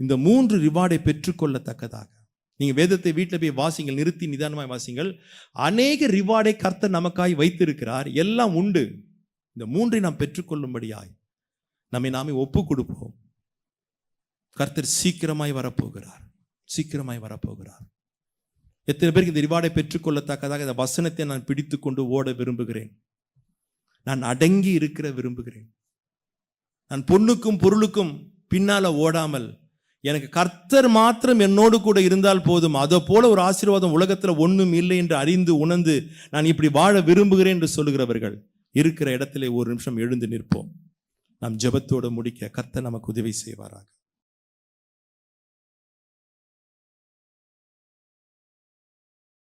இந்த 3 ரிவார்டை பெற்றுக்கொள்ளத்தக்கதாக நீங்க வேதத்தை வீட்டில் போய் வாசிங்கள், நிறுத்தி நிதானமாய் வாசிங்கள். அநேக ரிவார்டை கர்த்தர் நமக்காய் வைத்திருக்கிறார், எல்லாம் உண்டு. இந்த 3ஐ நாம் பெற்றுக்கொள்ளும்படியாய் நம்மை நாமே ஒப்பு கொடுப்போம். கர்த்தர் சீக்கிரமாய் வரப்போகிறார், சீக்கிரமாய் வரப்போகிறார். எத்தனை பேருக்கு இந்த ரிவார்டை பெற்றுக்கொள்ளத்தக்கதாக இந்த வசனத்தை நான் பிடித்து கொண்டு ஓட விரும்புகிறேன். நான் அடங்கி இருக்கிற விரும்புகிறேன். நான் பொண்ணுக்கும் பொருளுக்கும் பின்னால ஓடாமல் எனக்கு கர்த்தர் மாத்திரம் என்னோடு கூட இருந்தால் போதும், அதை போல ஒரு ஆசீர்வாதம் உலகத்துல ஒண்ணும் இல்லை என்று அறிந்து உணர்ந்து நான் இப்படி வாழ விரும்புகிறேன் என்று சொல்லுகிறவர்கள் இருக்கிற இடத்திலே ஒரு நிமிஷம் எழுந்து நிற்போம். நாம் ஜெபத்தோடு முடிக்க கர்த்தர் நமக்கு உதவி செய்வாராக.